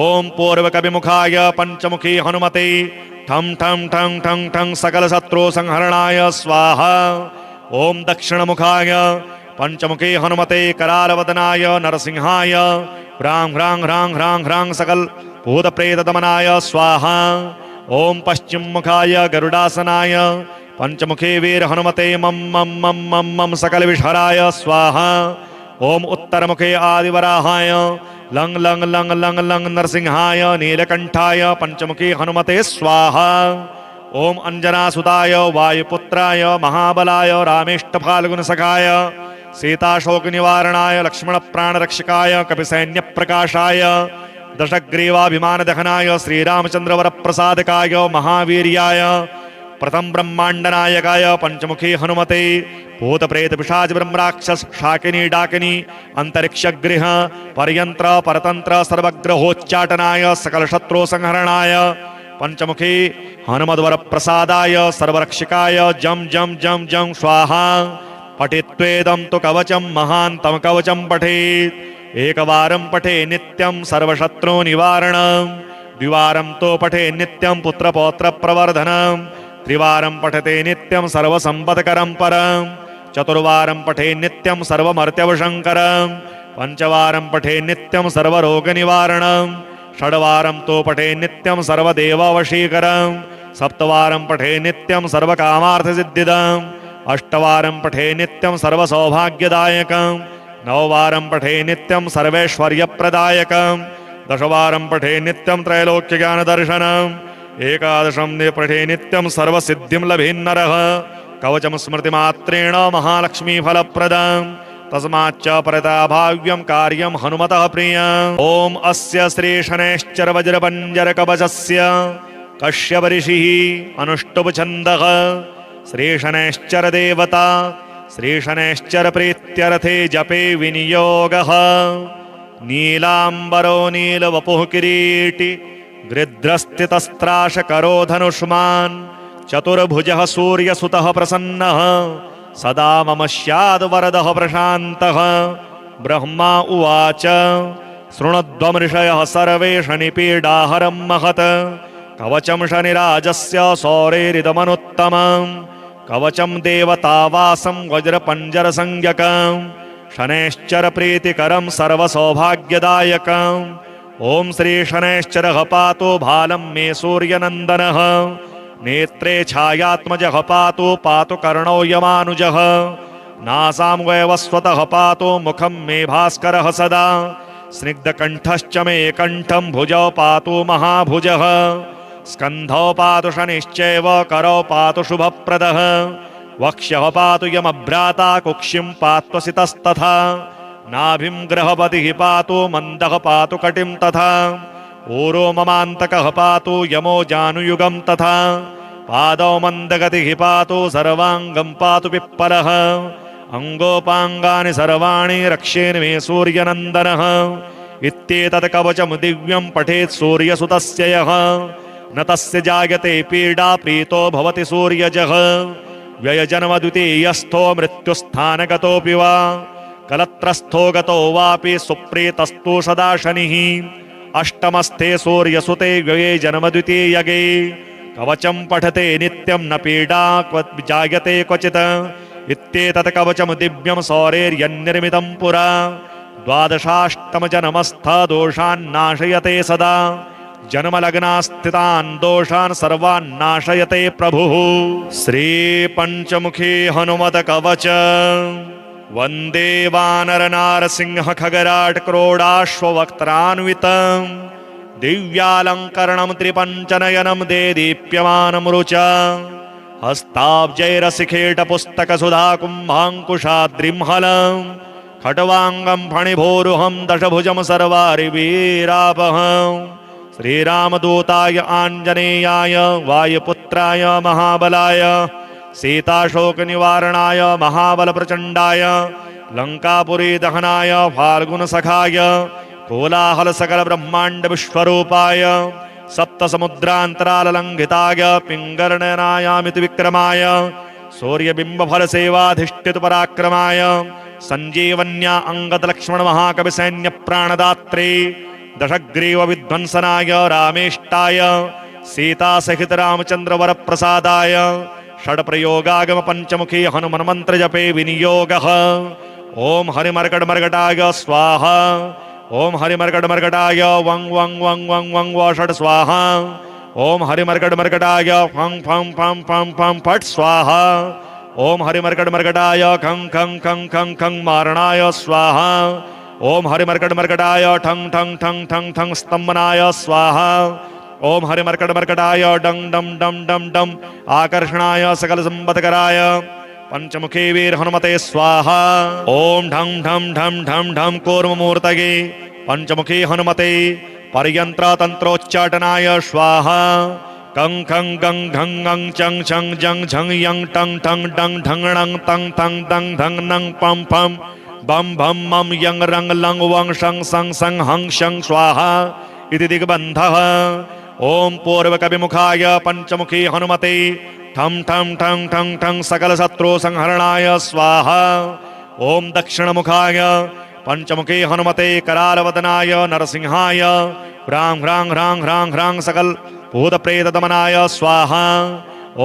ओम पूर्वकविमुखाय पंचमुखी हनुमते ठं ठं ठं ठं ठं सकल शत्रु संहरणाय स्वाहा ओम दक्षिणमुखाय पंचमुखी हनुमते करालवदनाय नरसिंहाय ह्रां ह्रां ह्रां ह्रां ह्रां सकल भूतप्रेतदमनाय स्वाहा ओम पश्चिममुखाय गरुडासनाय पंचमुखी वीर हनुमते मम मम मम मम मम सकल विषहराय स्वाहा ओम उत्तरमुखे आदिवराहाय लंग लंग लंग लंग लंग नरसिंहाय नीलकंठाय पंचमुखी हनुमते स्वाहा ओम अंजनासुताय वायुपुत्राय महाबलाय रामेष्टफाल्गुनसखाय सीताशोकनिवारणाय लक्ष्मणप्राणरक्षकाय कपिसैन्यप्रकाशाय दशग्रीवाभिमानदहनाय श्रीरामचन्द्रवरप्रसादकाय महावीर्याय प्रथम ब्रह्मांडनायकाय पंचमुखी हनुमते भूतप्रेत पिशाच ब्रह्मराक्षस शाकिनी डाकिनी अंतरिक्षगृह पर्यंत्र परतंत्र सर्वग्रहोच्चाटनाय सकल शत्रु संहरणाय पंचमुखी हनुमद्वर प्रसादाय सर्वरक्षकाय जम जम जम जम स्वाहा पठित्वेदं तु कवचं महान्तं कवचं पठेत् एकवारं पठे नित्यं सर्वशत्रु निवारणं द्विवारं तो पठे नित्यं पुत्रपौत्र प्रवर्धनं त्रिवारं पठते नित्यं सर्वसंपत्करं परं चतुर्वारं पठे नित्यं सर्वमर्त्यवशङ्करं पंचवारं पठे नित्यं सर्वरोगनिवारणं षड्वारं तो पठे नित्यं सर्वदेववशीकरं सप्तवारं पठे नित्यं सर्वकामार्थसिद्धिदं अष्टवारं पठे नित्यं सर्वसौभाग्यदायकं नववारं पठे नित्यं सर्वैश्वर्यप्रदायकं दशवारं पठे नित्यं त्रैलोक्यज्ञानदर्शनम् एकादशं पठे नित्यं सर्वसिद्धिं लभेन्नरः कवचं स्मृतिमात्रेण महालक्ष्मीफलप्रदम् तस्माच्च परताभाव्यं कार्यं हनुमतः प्रियम् ॐ अस्य श्री शनैश्चर वज्रपञ्जर कवचस्य कश्यप ऋषिः अनुष्टुप् छन्दः श्री शनैश्चर देवता श्री शनैश्चर प्रीत्यर्थे जपे विनियोगः नीलाम्बरो नीलवपुः किरीटी गृध्रस्थितस्त्राशकरो धनुष्मान् चतुर्भुजः सूर्यसुतः प्रसन्नः सदा मम स्याद्वरदः प्रशान्तः ब्रह्मा उवाच शृणुध्वमृषयः सर्वे शनिपीडाहरं महत् कवचं शनिराजस्य सौरेरिदमनुत्तमम् कवचं देवतावासं वज्रपञ्जरसंज्ञकम् शनैश्चर प्रीतिकरं सर्वसौभाग्यदायकम् ॐ श्री शनैश्चरः पातु भालं मे सूर्यनन्दनः नेत्रे छायात्मजः पातु कर्णौ यमानुजः नासां वैवस्वतः पातु मुखं मे भास्करः सदा स्निग्धकण्ठश्च मे कण्ठं भुजौ पातु महाभुजः स्कन्धौ पातु शनिश्चैव करौ पातु शुभप्रदः वक्ष्यः पातु यमभ्राता कुक्षिं पात्वसितस्तथा नाभिं ग्रहपतिः पातु मन्दः पातु कटिं तथा ऊरो ममान्तकः पातु यमो जानुयुगं तथा पादौ मन्दगतिः पातु सर्वाङ्गं पातु पिप्पलः अङ्गोपाङ्गानि सर्वाणि रक्षेन् मे सूर्यनन्दनः इत्येतत् कवचं दिव्यं पठेत् सूर्यसुतस्य यः न तस्य जायते पीडा प्रीतो भवति सूर्यजः व्ययजन्मद्वितीयस्थो मृत्युस्थानगतोऽपि वा कलत्रस्थो गतो वापि सुप्रीतस्तु सदा शनिः अष्टमस्थे सूर्यसुते व्यये जन्मद्वितीयगे कवचं पठते नित्यं न पीडा जायते क्वचित् इत्येतत् कवचं दिव्यं सौरेर्यन्निर्मितं पुरा द्वादशाष्टमजन्मस्थ दोषान्नाशयते सदा जन्मलग्नास्थितान् दोषान् सर्वान् नाशयते प्रभुः श्रीपञ्चमुखी हनुमत कवच वन्दे वानरनारसिंह खगराट् क्रोडाश्ववक्त्रान्वितं दिव्यालङ्करणं त्रिपञ्चनयनं देदीप्यमानं रुचा हस्ताब्जैरसिखेटपुस्तकसुधाकुम्भाङ्कुशाद्रिंहलं खट्वाङ्गं फणिभोरुहं दशभुजं सर्वारिवीरापहं श्रीरामदूताय आञ्जनेयाय वायुपुत्राय महाबलाय सीताशोकनिवारणाय महाबलप्रचण्डाय लङ्कापुरी दहनाय फाल्गुनसखाय कोलाहलसकलब्रह्माण्डविश्वरूपाय सप्तसमुद्रान्तराललङ्घिताय पिङ्गलनयनायामिति विक्रमाय सूर्यबिम्बफलसेवाधिष्ठितपराक्रमाय सञ्जीवन्या अङ्गदलक्ष्मणमहाकविसैन्यप्राणदात्रे दशग्रीवविध्वंसनाय रामेष्टाय सीतासहितरामचन्द्रवरप्रसादाय षड्प्रयोगागमपञ्चमुखी हनुमन्मन्त्रजपे विनियोगः ॐ हरिमर्कटमर्कटाय स्वाहा ॐ हरिमर्कटमर्कटाय वं वं वं वं वं व षट् स्वाहा ॐ हरिमर्कटमर्कटाय फं फं फं फं फं फट् स्वाहा ॐ हरिमर्कटमर्कटाय खं खं खं खं खं मारणाय स्वाहा ॐ हरिमर्कटमर्कटाय ठं ठं ठं ठं ठं स्तम्भनाय स्वाहा ॐ हरिमर्कटमर्कटाय डं डं डं डं डं आकर्षणाय सकलसम्पत्कराय पंचमुखी वीर हनुमते स्वाहा ओम ढं ढं ढं ढं ढं कूर्ममूर्तये पंचमुखी हनुमते पर्यंत्र तंत्रोच्चाटनाय स्वाहा कं खं गं घं गं चं छं जं झं यं टं ठं डं ढं णं तं थं दं धं नं पं फं बम भम मम यं रंग लं वं शं सं सं हं शं स्वाहा इति दिग्बन्धः ओम पूर्वकविमुखाय पंचमुखी हनुमते ठं ठं ठं ठं ठं सकल शत्रु संहरणाय स्वाहा ओम दक्षिणमुखाय पंचमुखी हनुमते करालवदनाय नरसिंहाय ह्रां ह्रां ह्रां ह्रां ह्रां सकल भूतप्रेतदमनाय स्वाहा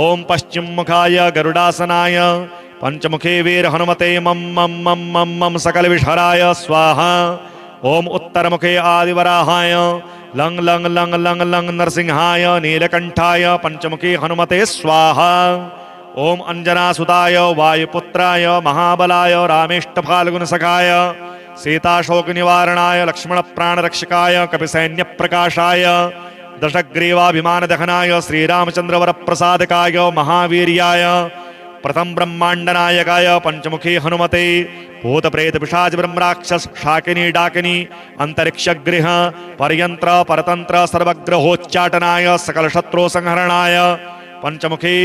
ओम पश्चिममुखाय गरुडासनाय पंचमुखी वीर हनुमते मम मम मम मम मम सकल विषहराय स्वाहा ओम उत्तरमुखे आदिवराहाय लंग लंग लंग लंग लंग नरसिंहाय नीलकंठाय पंचमुखी हनुमते स्वाहा ओम अंजनासुताय वायुपुत्राय महाबलाय रामेष्टफाल्गुनसखाय सीताशोकनिवारणाय लक्ष्मणप्राणरक्षकाय कपिसैन्यप्रकाशाय दशग्रीवाभिमानदहनाय श्रीरामचन्द्रवरप्रसादकाय महावीर्याय प्रथम ब्रह्मांडनायकाय पंचमुखी हनुमते भूतप्रेत पिशाच ब्रह्मराक्षस शाकिनी डाकिनी अंतरिक्षगृह परयंत्र परतंत्र सर्वग्रहोच्चाटनाय सकल शत्रु संहरणाय पंचमुखी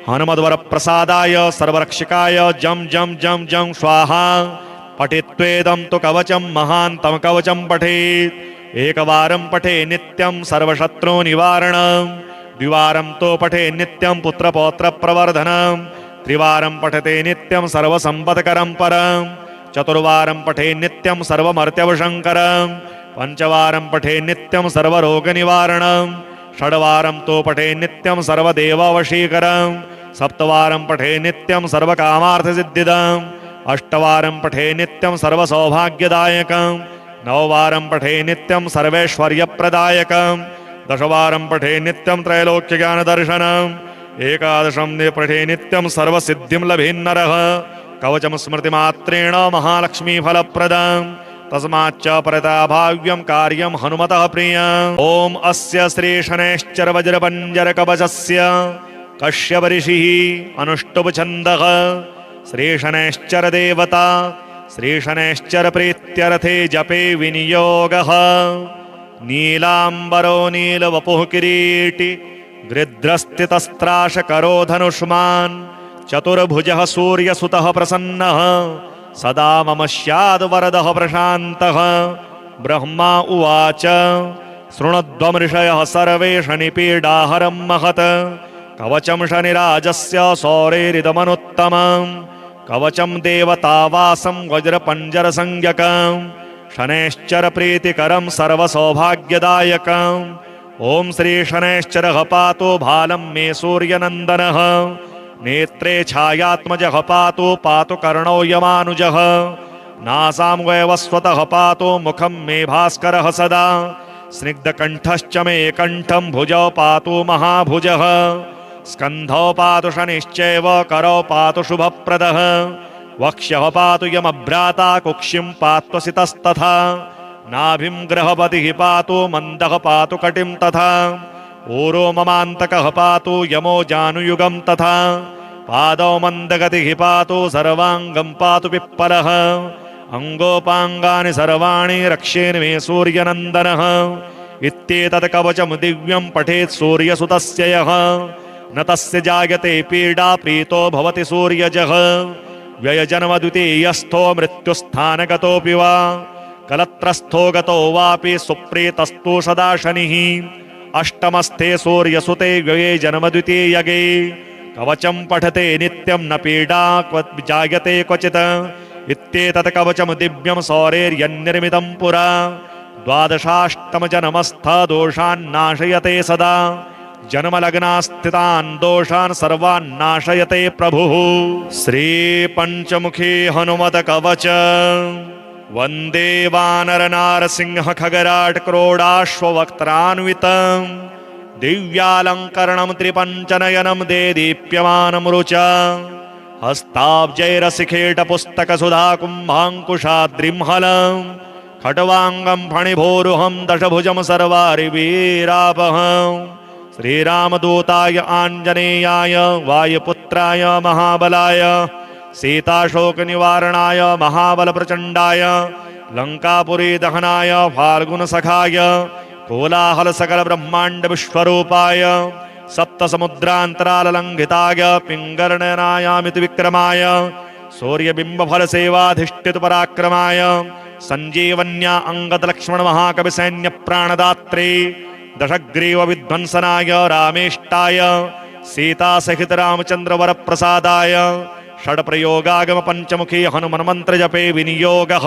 हनुमद्वर प्रसादाय सर्वरक्षकाय जम जम जम जम स्वाहा पठित्वेदं तु कवचं महान्तं कवचं पठेत् एकवारं पठे नित्यं सर्वशत्रु निवारणं द्विवारं तो पठे नित्यं पुत्रपौत्र प्रवर्धनं त्रिवारं पठते नित्यं सर्वसंपत्करं परं चतुर्वारं पठे नित्यं सर्वमर्त्यवशङ्करं पंचवारं पठे नित्यं सर्वरोगनिवारणं षड्वारं तो पठे नित्यं सर्वदेववशीकरं सप्तवारं पठे नित्यं सर्वकामार्थसिद्धिदम् अष्टवारं पठे नित्यं सर्वसौभाग्यदायकं नववारं पठे नित्यं सर्वैश्वर्यप्रदायकं दशवारं पठे नित्यं त्रैलोक्यज्ञानदर्शनम् एकादशं पठे नित्यं सर्वसिद्धिं लभेन्नरः कवचं स्मृतिमात्रेण महालक्ष्मीफलप्रदं तस्माच्च परताभाव्यं कार्यं हनुमतः प्रियम् ॐ अस्य श्रीशनैश्चर वज्रपञ्जरकवचस्य कश्यपऋषिः अनुष्टुप्छन्दः श्रीशनैश्चर देवता श्रीशनैश्चर प्रीत्यर्थे जपे विनियोगः नीलाम्बरो नीलवपुः किरीटी गृध्रस्थितस्त्राशकरो धनुष्मान् चतुर्भुजः सूर्यसुतः प्रसन्नः सदा मम स्याद्वरदः प्रशान्तः ब्रह्मा उवाच शृणुध्वमृषयः सर्वे शनिपीडाहरं महत् कवचं शनिराजस्य सौरेरिदमनुत्तमम् कवचं देवतावासं वज्रपञ्जरसंज्ञकं शनैश्चर प्रीतिकरं सर्वसौभाग्यदायकम् ॐ श्री शनैश्चरः पातु भालं मे सूर्यनन्दनः नेत्रे छायात्मजः पातु कर्णौ यमानुजः नासां वैवस्वतः पातु मुखं मे भास्करः सदा स्निग्धकण्ठश्च मे कण्ठं भुजौ पातु महाभुजः स्कन्धौ पातु शनिश्चैव करौ पातु शुभप्रदः वक्ष्यः पातु यमभ्राता कुक्षिं पात्वसितस्तथा नाभिं ग्रहपतिः पातु मन्दः पातु कटिं तथा ऊरो ममान्तकः पातु यमो जानुयुगं तथा पादौ मन्दगतिः पातु सर्वाङ्गं पातु पिप्पलः अङ्गोपाङ्गानि सर्वाणि रक्षेन् मे सूर्यनन्दनः इत्येतत् कवचं दिव्यं पठेत् सूर्यसुतस्य यः न तस्य जायते पीडा प्रीतो भवति सूर्यजः व्ययजन्मद्वितीयस्थो मृत्युस्थानगतोऽपि वा कलत्रस्थो गतो वापि सुप्रीतस्तु सदा शनिः अष्टमस्थे सूर्यसुते व्यये जन्मद्वितीयगे कवचं पठते नित्यं न पीडा जायते क्वचित् इत्येतत् कवचं दिव्यं सौरेर्यन्निर्मितं पुरा द्वादशाष्टमजन्मस्थदोषान्नाशयते सदा जन्मलग्नास्थितान् दोषान् सर्वान् नाशयते प्रभुः श्रीपञ्चमुखी हनुमत कवच वन्दे वानरनारसिंह खगराट् क्रोडाश्ववक्त्रान्वितं दिव्यालङ्करणं त्रिपञ्चनयनं देदीप्यमानं रुचा हस्ताब्जैरसिखेटपुस्तकसुधाकुम्भाङ्कुशाद्रिंहलं खट्वाङ्गं फणिभोरुहं दशभुजं सर्वारिवीरापहम् श्रीरामदूताय आञ्जनेयाय वायुपुत्राय महाबलाय सीताशोकनिवारणाय महाबलप्रचण्डाय लङ्कापुरी दहनाय फाल्गुनसखाय कोलाहलसकलब्रह्माण्डविश्वरूपाय सप्तसमुद्रान्तराललङ्घिताय पिङ्गलनयनायामिति विक्रमाय सूर्यबिम्बफलसेवाधिष्ठितपराक्रमाय सञ्जीवन्या अङ्गदलक्ष्मणमहाकविसैन्यप्राणदात्रे दशग्रीवविध्वंसनाय रामेष्टाय सीतासहितरामचन्द्रवरप्रसादाय षड्प्रयोगागमपञ्चमुखी हनुमन्मन्त्रजपे विनियोगः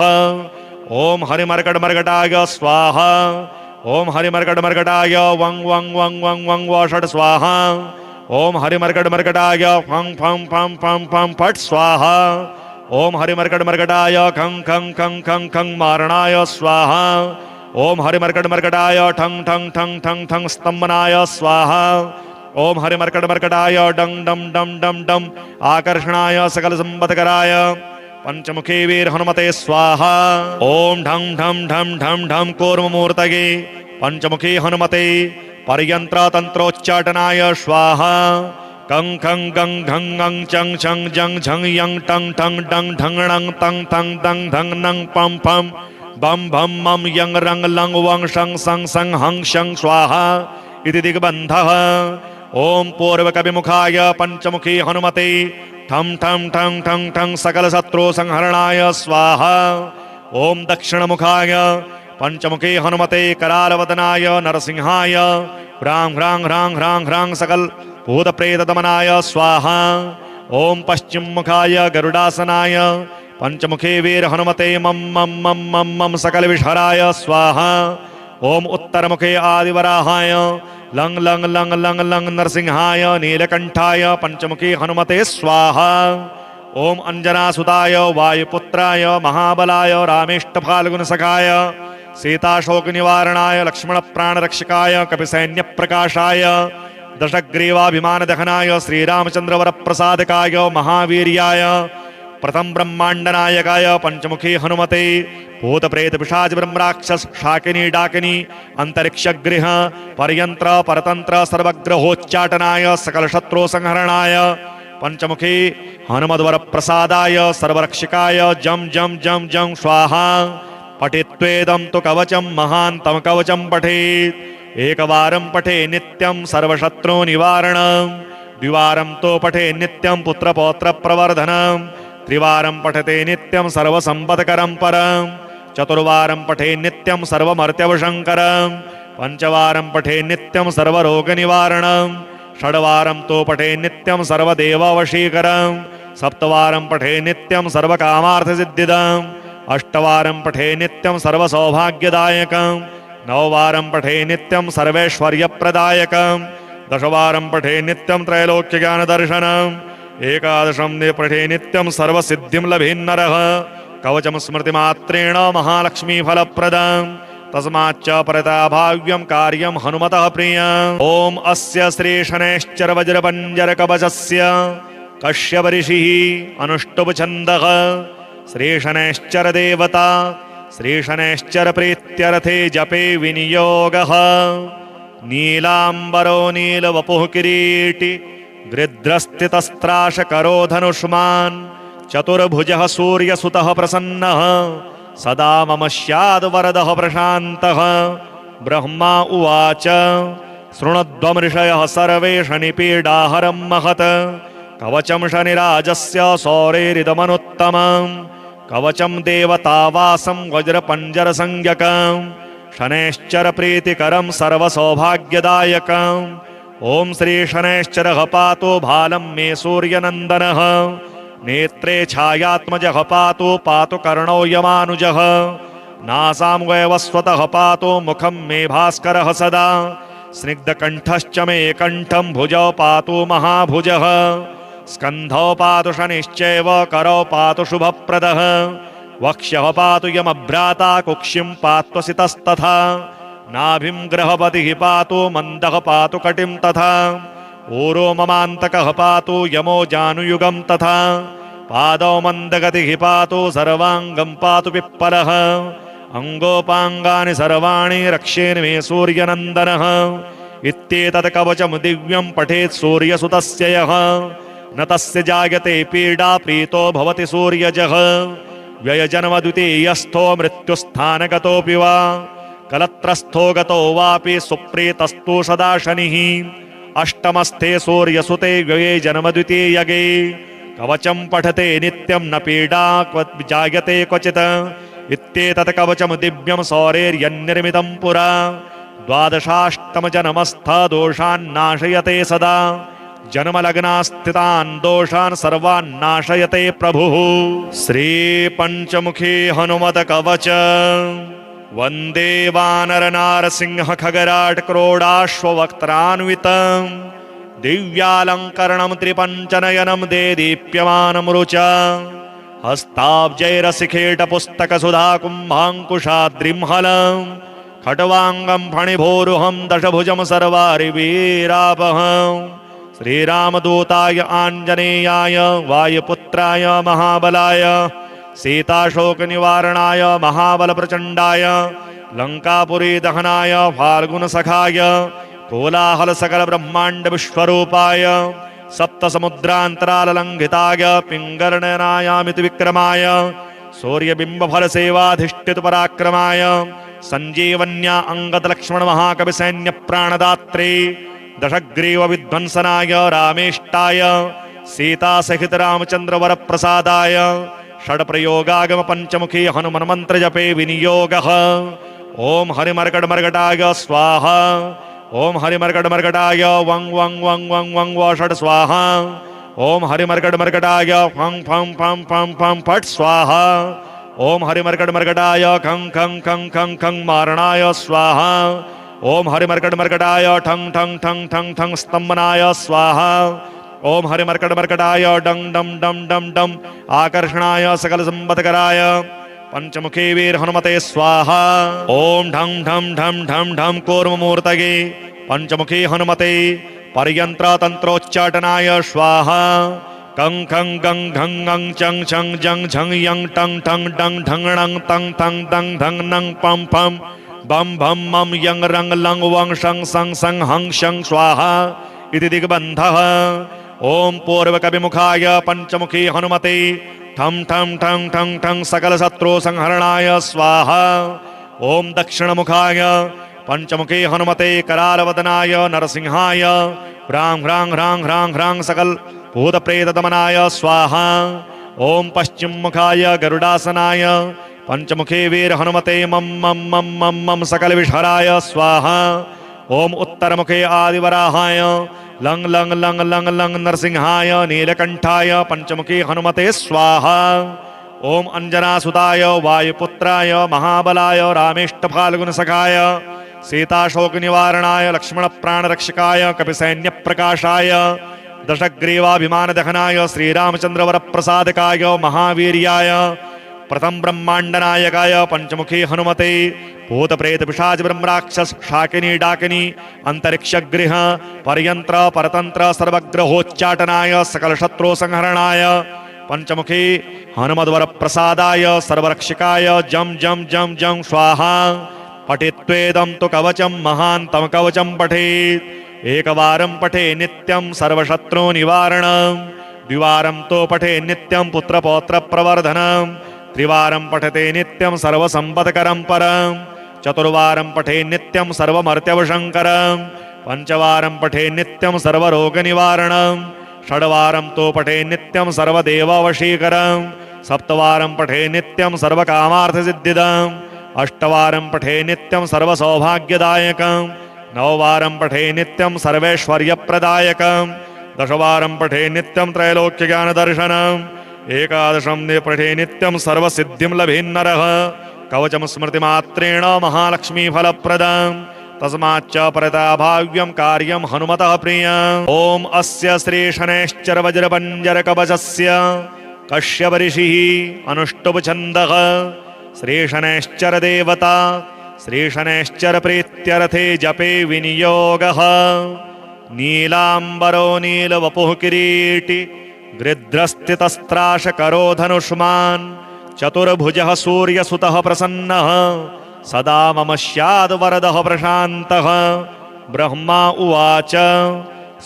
ॐ हरिमर्कटमर्कटाय स्वाहा ॐ हरिमर्कटमर्कटाय वं वं वं वं वं व षट् स्वाहा ॐ हरिमर्कटमर्कटाय फं फं फं फं फं फट् स्वाहा ॐ हरिमर्कटमर्कटाय खं खं खं खं खं मारणाय स्वाहा ॐ हरिमर्कटमर्कटाय ठं ठं ठं ठं ठं स्तम्भनाय स्वाहा ओम हरिमर्कटमर्कटाय डं डं डं डं डं आकर्षणाय सकल संपत्कराय पंचमुखी वीर हनुमते स्वाहा। ओम ढं ढं ढं ढं ढं कूर्ममूर्तये पंचमुखी हनुमते पर्यंत्र तंत्रोच्चाटनाय स्वाहा। कं खं गं घं ङं चं छं जं झं यं टं ठं डं ढं णं तं थं दं धं नं पं फं बम भम मम यं रंग लं वं शं सं सं हं शं स्वाहा इति दिग्बन्धः। ओम पूर्वकविमुखाय पंचमुखी हनुमते ठं ठं ठं ठं ठं सकल शत्रु संहरणाय स्वाहा। ओम दक्षिणमुखाय पंचमुखी हनुमते करालवदनाय नरसिंहाय ह्रां ह्रां ह्रां ह्रां ह्रां सकल भूत प्रेत दमनाय स्वाहा। ओम पश्चिम मुखाय गरुडासनाय पंचमुखे वीर हनुमते मम मम मम मम मम सकल विषहराय स्वाहा। ओम उत्तर मुखे आदिवराहाय लंग लंग लंग लंग लंग नरसिंहाय नीलकंठाय पंचमुखी हनुमते स्वाहा। ओम अंजनासुताय वायुपुत्राय महाबलाय रामेष्ट फाल्गुन सखाय सीताशोक निवारणाय लक्ष्मण प्राणरक्षकाय कपिसैन्य प्रकाशाय दशग्रीवाभिमान दहनाय श्रीरामचंद्र वरप्रसादकाय महावीर्याय प्रथम ब्रह्मांड नायकाय पंचमुखी हनुमते भूत प्रेत पिशाच ब्रह्मराक्षस शाकिनी डाकिनी अंतरिक्ष गृह परयंत्र परतंत्र सर्वग्रहोच्चाटनाय सकल शत्रु संहरणाय पंचमुखी हनुमद्वर प्रसादाय सर्वरक्षकाय जम जम जम जम स्वाहा। पठित्वेदं तु कवचं महान्तं कवचं पठेत् एकवारं पठे नित्यं सर्वशत्रु निवारणं द्विवारं तो पठे नित्यं पुत्रपौत्र प्रवर्धनं त्रिवारं पठते नित्यं सर्वसंपत्करं परं चतुर्वारं पठे नित्यं सर्वमर्त्यवशङ्करं पंचवारं पठे नित्यं सर्वरोगनिवारणं षड्वारं तो पठे नित्यं सर्वदेववशीकरं सप्तवारं पठे नित्यं सर्वकामार्थसिद्धिदम् अष्टवारं पठे नित्यं सर्वसौभाग्यदायकं नववारं पठे नित्यं सर्वैश्वर्यप्रदायकं दशवारं पठे नित्यं त्रैलोक्यज्ञानदर्शनम् एकादशं पठे नित्यं सर्वसिद्धिं लभेन्नरः कवचं स्मृतिमात्रेण महालक्ष्मीफलप्रदं तस्माच्च परताभाव्यं कार्यं हनुमतः प्रियम्। ओम अस्य श्री शनैश्चर वज्रपञ्जरकवचस्य कश्यप ऋषिः अनुष्टुप् श्री शनैश्चर देवता श्री शनैश्चर प्रीत्यर्थे जपे विनियोगः। नीलांबरो नीलवपुः किरीटी गृध्रस्थितस्त्राशकरो धनुष्मान् चतुर्भुजः सूर्यसुतः प्रसन्नः सदा मम स्याद् वरदः प्रशान्तः। ब्रह्मा उवाच शृणुध्वमृषयः सर्वे शनिपीडाहरं महत् कवचं शनिराजस्य सौरेरिदमनुत्तमं कवचं देवतावासं वज्रपञ्जरसंज्ञकं शनैश्चर प्रीतिकरं सर्वसौभाग्यदायकम्। ओम श्री शनैश्चरः पातु भालं मे सूर्यनन्दनः नेत्रे छायात्मजः पातु कर्णौ यमानुजः नासां वैवस्वतः पातु मुखं मे भास्करः सदा स्निग्धकण्ठश्च मे कण्ठं भुजौ पातु महाभुजः स्कन्धौ पातु शनिश्चैव करौ पातु शुभप्रदः वक्ष्यः पातु यमभ्राता कुक्षिं पात्वसितस्तथा नाभिं ग्रहपतिः पातु मन्दः पातु कटिं तथा ऊरो ममान्तकः पातु यमो जानुयुगं तथा पादौ मन्दगतिः पातु सर्वाङ्गं पातु पिप्पलः अङ्गोपाङ्गानि सर्वाणि रक्षेन्मे सूर्यनन्दनः इत्येतत् कवचं दिव्यं पठेत् सूर्यसुतस्य यः न तस्य जायते पीडा प्रीतो भवति सूर्यजः व्ययजन्म द्वितीयस्थो मृत्युस्थानगतोऽपि वा कलत्रस्थो गतो वापि सुप्रीतस्तु सदा शनिः अष्टमस्थे सूर्यसुते व्यये जन्म द्वितीयगे कवचं पठते नित्यं न पीडा जायते क्वचित् इत्येतत् कवचं दिव्यं सौरेर्यन्निर्मितं पुरा द्वादशाष्टमजन्मस्थदोषान्नाशयते सदा जन्मलग्नास्थितान् दोषान् सर्वान् नाशयते प्रभुः। श्रीपञ्चमुखी हनुमत कवच वन्दे वानरनारसिंह खगराट् क्रोडाश्ववक्त्रान्वितं दिव्यालङ्करणं त्रिपञ्चनयनं देदीप्यमानं रुचा हस्ताब्जैरसिखेटपुस्तकसुधा कुम्भाङ्कुशाद्रिंहलं खट्वांगं फणिभोरुहं दशभुजं सर्वारिवीरापहं श्रीरामदूताय आञ्जनेयाय वायुपुत्राय महाबलाय सीताशोकनिवारणाय महाबलप्रचण्डाय लंकापुरी दहनाय फाल्गुनसखाय कोलाहल सकल ब्रह्मांड विश्वरूपाय सप्तसमुद्रान्तराललङ्घिताय पिङ्गलनयनायामिति विक्रमाय सूर्यबिम्बफल सेवाधिष्ठित पराक्रमाय संजीवन्या अंगद लक्ष्मण महाकवि सैन्य प्राणदात्रे दशग्रीव विध्वंसनाय रामेष्टाय सीता सहित रामचंद्र वर प्रसादाय षड्प्रयोगागम पंचमुखी हनुमन मंत्र जपे विनियोगः ओम हरिमर्कटमर्कटाय स्वाहा ओम हरिमर्कटमर्कटाय वं वं वं वं वं व षट् स्वाहा ओम हरिमर्कटमर्कटाय फं फं फं फं फं फट् स्वाहा ओम हरिमर्कटमर्कटाय खं खं खं खं खं मारणाय स्वाहा ओम हरिमर्कटमर्कटाय ठं ठं ठं ठं ठं स्तंभनाय स्वाहा ओम हरिमर्कटमर्कटाय डं डं डं डं डं आकर्षणाय सकल संपत्कराय पंचमुखी वीर हनुमते स्वाहा ओम ढं ढं ढं ढं ढं कूर्ममूर्तये पंचमुखी हनुमते पर्यंत्र तंत्रोच्चाटनाय स्वाहा कं खं गं घं गं चं छं जं झं यं टं ठं डं ढं णं तं थं दं धं नं पं फं बम भम मम यं रंग लंग वं शं सं सं हं शं स्वाहा इति दिग्बन्धः ओम पूर्वकविमुखाय पंचमुखी हनुमते ठं ठं ठं ठं ठं सकल शत्रु संहरणाय स्वाहा ओम दक्षिणमुखाय पंचमुखी हनुमते करालवदनाय नरसिंहाय ह्रां ह्रां ह्रां ह्रां ह्रां सकल भूत प्रेत दमनाय स्वाहा ओम पश्चिम मुखाय गरुडासनाय पंचमुखी वीर हनुमते मम मम मम मम मम सकल विषहराय स्वाहा ओम उत्तर मुखे आदिवराहाय लंग लंग लंग लंग लंग नरसिंहाय नीलकंठाय पंचमुखी हनुमते स्वाहा ओम अंजनासुताय वायुपुत्राय महाबलाय रामेष्ट फाल्गुन सखाय सीताशोक निवारणाय लक्ष्मण प्राणरक्षकाय कपिसैन्य प्रकाशाय दशग्रीवाभिमान दहनाय श्रीरामचंद्र वर प्रसादकाय महावीर्याय प्रथम ब्रह्मांड नायकाय पंचमुखी हनुमते भूत प्रेत पिशाच ब्रह्मराक्षस शाकिनी डाकिनी अंतरिक्ष गृह पर्यंत्र परतंत्र सर्वग्रहोच्चाटनाय सकल शत्रु संहरणाय पंचमुखी हनुमद्वर प्रसादाय सर्वरक्षकाय जम जम जम जम स्वाहा पठित्वेदं तु कवचं महान्तं कवचं पठेत् एकवारं पठे नित्यं सर्वशत्रु निवारणं द्विवारं तो पठे नित्यं पुत्रपौत्र प्रवर्धनं त्रिवारं पठते नित्यं सर्वसंपत्करं परं चतुर्वारं पठे नित्यं सर्वमर्त्यवशङ्करं पंचवारं पठे नित्यं सर्वरोगनिवारणं षड्वारं तो पठे नित्यं सर्वदेववशीकरं सप्तवारं पठे नित्यं सर्वकामार्थसिद्धिदम् अष्टवारं पठे नित्यं सर्वसौभाग्यदायकं नववारं पठे नित्यं सर्वैश्वर्यप्रदायकं दशवारं पठे नित्यं त्रैलोक्यज्ञानदर्शनम् एकादशं पठे नित्यं सर्वसिद्धिं लभेन्नरः कवचं स्मृतिमात्रेण महालक्ष्मीफलप्रदं तस्माच्च परताभाव्यं कार्यं हनुमतः प्रियम् ॐ अस्य श्रीशनैश्चर वज्रपञ्जरकवचस्य कश्यप ऋषिः अनुष्टुप् श्रीशनैश्चर देवता श्रीशनैश्चर प्रीत्यर्थे जपे विनियोगः नीलांबरो नीलवपुः किरीटी गृध्रस्थितस्त्राशकरो धनुष्मान् चतुर्भुजः सूर्यसुतः प्रसन्नः सदा मम स्याद्वरदः प्रशान्तः ब्रह्मा उवाच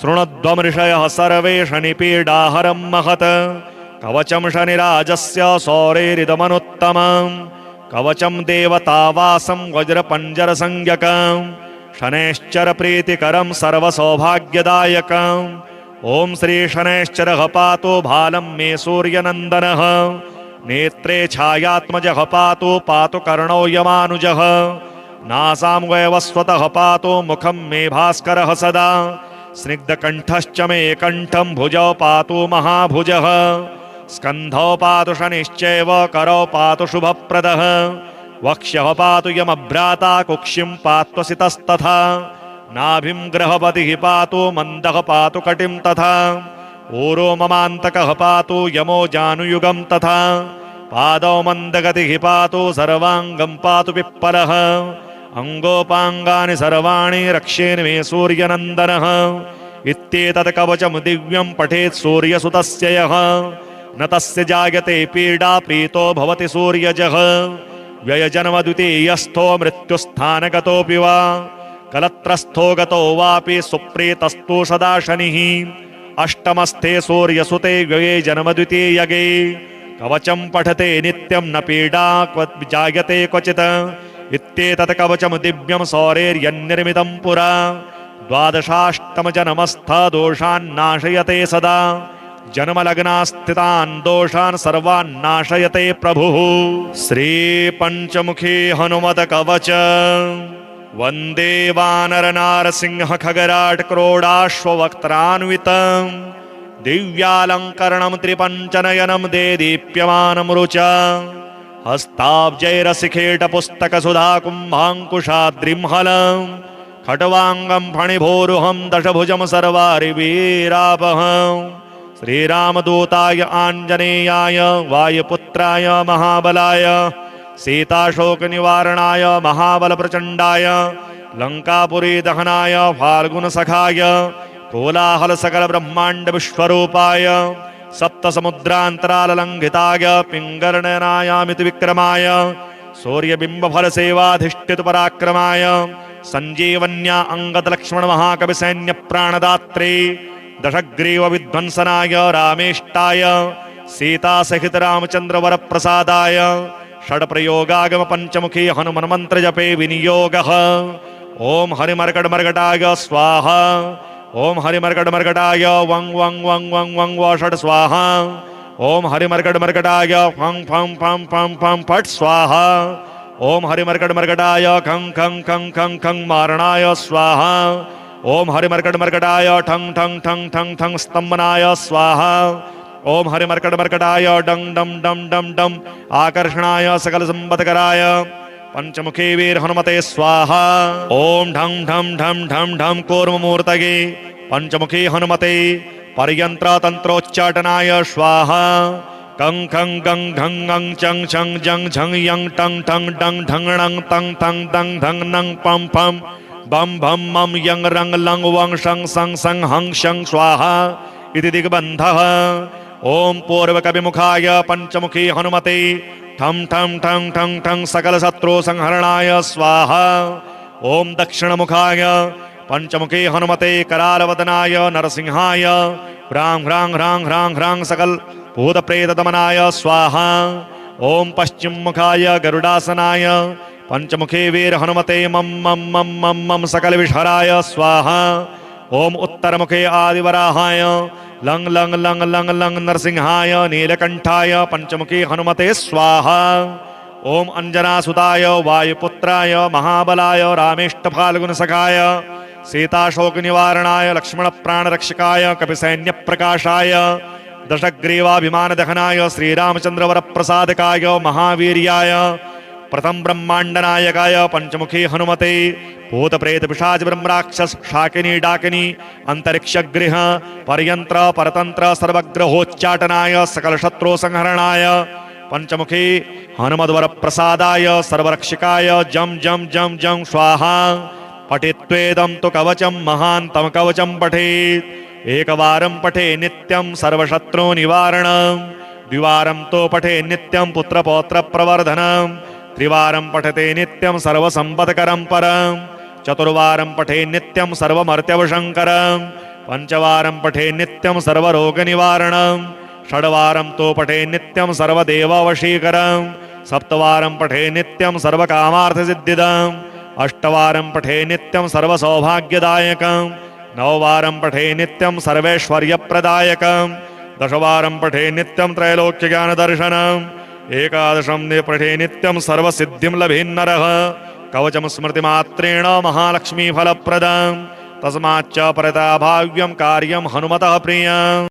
शृणुध्वमृषयः सर्वे शनिपीडाहरं महत् कवचं शनिराजस्य सौरेरिदमनुत्तमम् कवचं देवतावासं वज्रपञ्जरसंज्ञकं शनैश्चर प्रीतिकरं सर्वसौभाग्यदायकम् ॐ श्री शनैश्चरः पातु भालं मे सूर्यनन्दनः नेत्रे छायात्मजः पातु कर्णौ यमानुजः नासां वैवस्वतः पातु मुखं मे भास्करः सदा स्निग्धकण्ठश्च मे कण्ठं भुजौ पातु महाभुजः स्कन्धौ पातु शनिश्चैव करौ पातु शुभप्रदः वक्ष्यः पातु यमभ्राता कुक्षिं पात्वसितस्तथा नाभिं ग्रहपतिः पातु मन्दः पातु कटिं तथा ऊरो ममान्तकः पातु यमो जानुयुगं तथा पादौ मन्दगतिः पातु सर्वाङ्गं पातु पिप्पलः अंगोपांगानि सर्वाणि रक्षेन् मे सूर्यनन्दनः इत्येतत् कवचं दिव्यं पठेत् सूर्यसुतस्य यः न तस्य जायते पीडा प्रीतो भवति सूर्यजः व्ययजन्मद्वितीयस्थो मृत्युस्थानगतोऽपि वा कलत्रस्थो गतो वापि सुप्रीतस्तु सदा शनिः अष्टमस्थे सूर्यसुते व्यये जन्मद्वितीयगे कवचं पठते नित्यं न पीडा जायते क्वचित् इत्येतत् कवचं दिव्यं सौरेर्यन्निर्मितं पुरा द्वादशाष्टमजन्मस्थ दोषान् नाशयते सदा जन्मलग्नास्थितान् दोषान् सर्वान् नाशयते प्रभुः। श्रीपञ्चमुखी हनुमत कवच वन्दे वानरनारसिंह खगराट् क्रोडाश्ववक्त्रान्वितं दिव्यालङ्करणं त्रिपञ्चनयनं देदीप्यमानं रुचा हस्ताब्जैरसिखेटपुस्तकसुधा कुम्भाङ्कुशाद्रिंहलं खट्वाङ्गं फणिभोरुहं दशभुजं सर्वारिवीरापहम् श्रीरामदूताय आञ्जनेयाय वायुपुत्राय महाबलाय सीताशोकनिवारणाय महाबलप्रचण्डाय लङ्कापुरीदहनाय फाल्गुनसखाय कोलाहलसकलब्रह्माण्डविश्वरूपाय सप्तसमुद्रान्तराललङ्घिताय पिङ्गलनयनायामिति विक्रमाय सूर्यबिम्बफलसेवाधिष्ठितपराक्रमाय सञ्जीवन्या अङ्गदलक्ष्मणमहाकविसैन्यप्राणदात्रे दशग्रीव विध्वंसनाय रामेष्टाय सीतासहित रामचंद्र वरप्रसादाय षड्प्रयोगागम पंचमुखी हनुमन् मंत्र जपे विनियोगः। ओम हरिमर्कटमर्कटाय स्वाहा ओम हरिमर्कटमर्कटाय वं वं वं वं वं व षट् स्वाहा ओम हरिमर्कटमर्कटाय फं फं फं फं फं फट् स्वाहा ओम हरिमर्कटमर्कटाय खं खं खं खं खं मारणाय स्वाहा ओम हरिमर्कटमर्कटाय ठं ठं ठं ठं ठं स्तंभनाय स्वाहा ओम हरिमर्कटमर्कटाय डं डं डं डं डं आकर्षणाय सकल संपत्कराय पंचमुखी वीर हनुमते स्वाहा ओम ढं ढं ढं ढं ढं कूर्ममूर्तये पंचमुखी हनुमते पर्यंत्र तंत्रोच्चाटनाय स्वाहा कं खं गं घं गं चं छं जं झं यं टं ठं डं ढं णं तं थं दं धं नं पं फं बम भम मम यंग रंग लंग वंग शंग संग संग हंग शंग स्वाहा इति दिग्बन्धः। ओम पूर्वकविमुखाय पंचमुखी हनुमते ठं ठं ठं ठं ठं सकल शत्रु संहरणाय स्वाहा ओम दक्षिणमुखाय पंचमुखी हनुमते करालवदनाय नरसिंहाय ह्रां ह्रां ह्रां ह्रां ह्रां सकल भूतप्रेतदमनाय स्वाहा ओम पश्चिममुखाय गरुडासनाय पंचमुखी वीर हनुमते मम मम मम मम मम सकल विषहराय स्वाहा ओम उत्तरमुखे आदिवराहाय लंग लंग लंग लंग लंग नरसिंहाय नीलकंठाय पंचमुखी हनुमते स्वाहा ओम अंजनासुताय वायुपुत्राय महाबलाय रामेष्टफाल्गुनसखाय सीताशोकनिवारणाय लक्ष्मणप्राणरक्षकाय कपिसैन्यप्रकाशाय दशग्रीवाभिमानदहनाय श्रीरामचन्द्रवरप्रसादकाय महावीर्याय प्रथम ब्रह्मांडनायकाय पंचमुखी हनुमते भूतप्रेत पिशाच ब्रह्मराक्षस शाकिनी डाकिनी अंतरिक्षगृह परयंत्र परतंत्र सर्वग्रहोच्चाटनाय सकल शत्रु संहरणाय पंचमुखी हनुमद्वर प्रसादाय सर्वरक्षकाय जम जम जम जम स्वाहा पठित्वेदं तु कवचं महान्तं कवचं पठेत् एकवारं पठे नित्यं सर्वशत्रु निवारणं द्विवारं तो पठे नित्यं पुत्रपौत्र प्रवर्धनं त्रिवारं पठते नित्यं सर्वसंपत्करं परं चतुर्वारं पठे नित्यं सर्वमर्त्यवशङ्करं पंचवारं पठे नित्यं सर्वरोगनिवारणं षड्वारं तो पठे नित्यं सर्वदेववशीकरं सप्तवारं पठे नित्यं सर्वकामार्थसिद्धिदम् अष्टवारं पठे नित्यं सर्वसौभाग्यदायकं नववारं पठे नित्यं सर्वैश्वर्यप्रदायकं दशवारं पठे नित्यं त्रैलोक्यज्ञानदर्शनम् एकादशं पठे नित्यं सर्वसिद्धिं लभेन्नरः कवचं स्मृतिमात्रेण महालक्ष्मीफलप्रदं तस्माच्च परता भाव्यं कार्यं हनुमतः प्रियम्।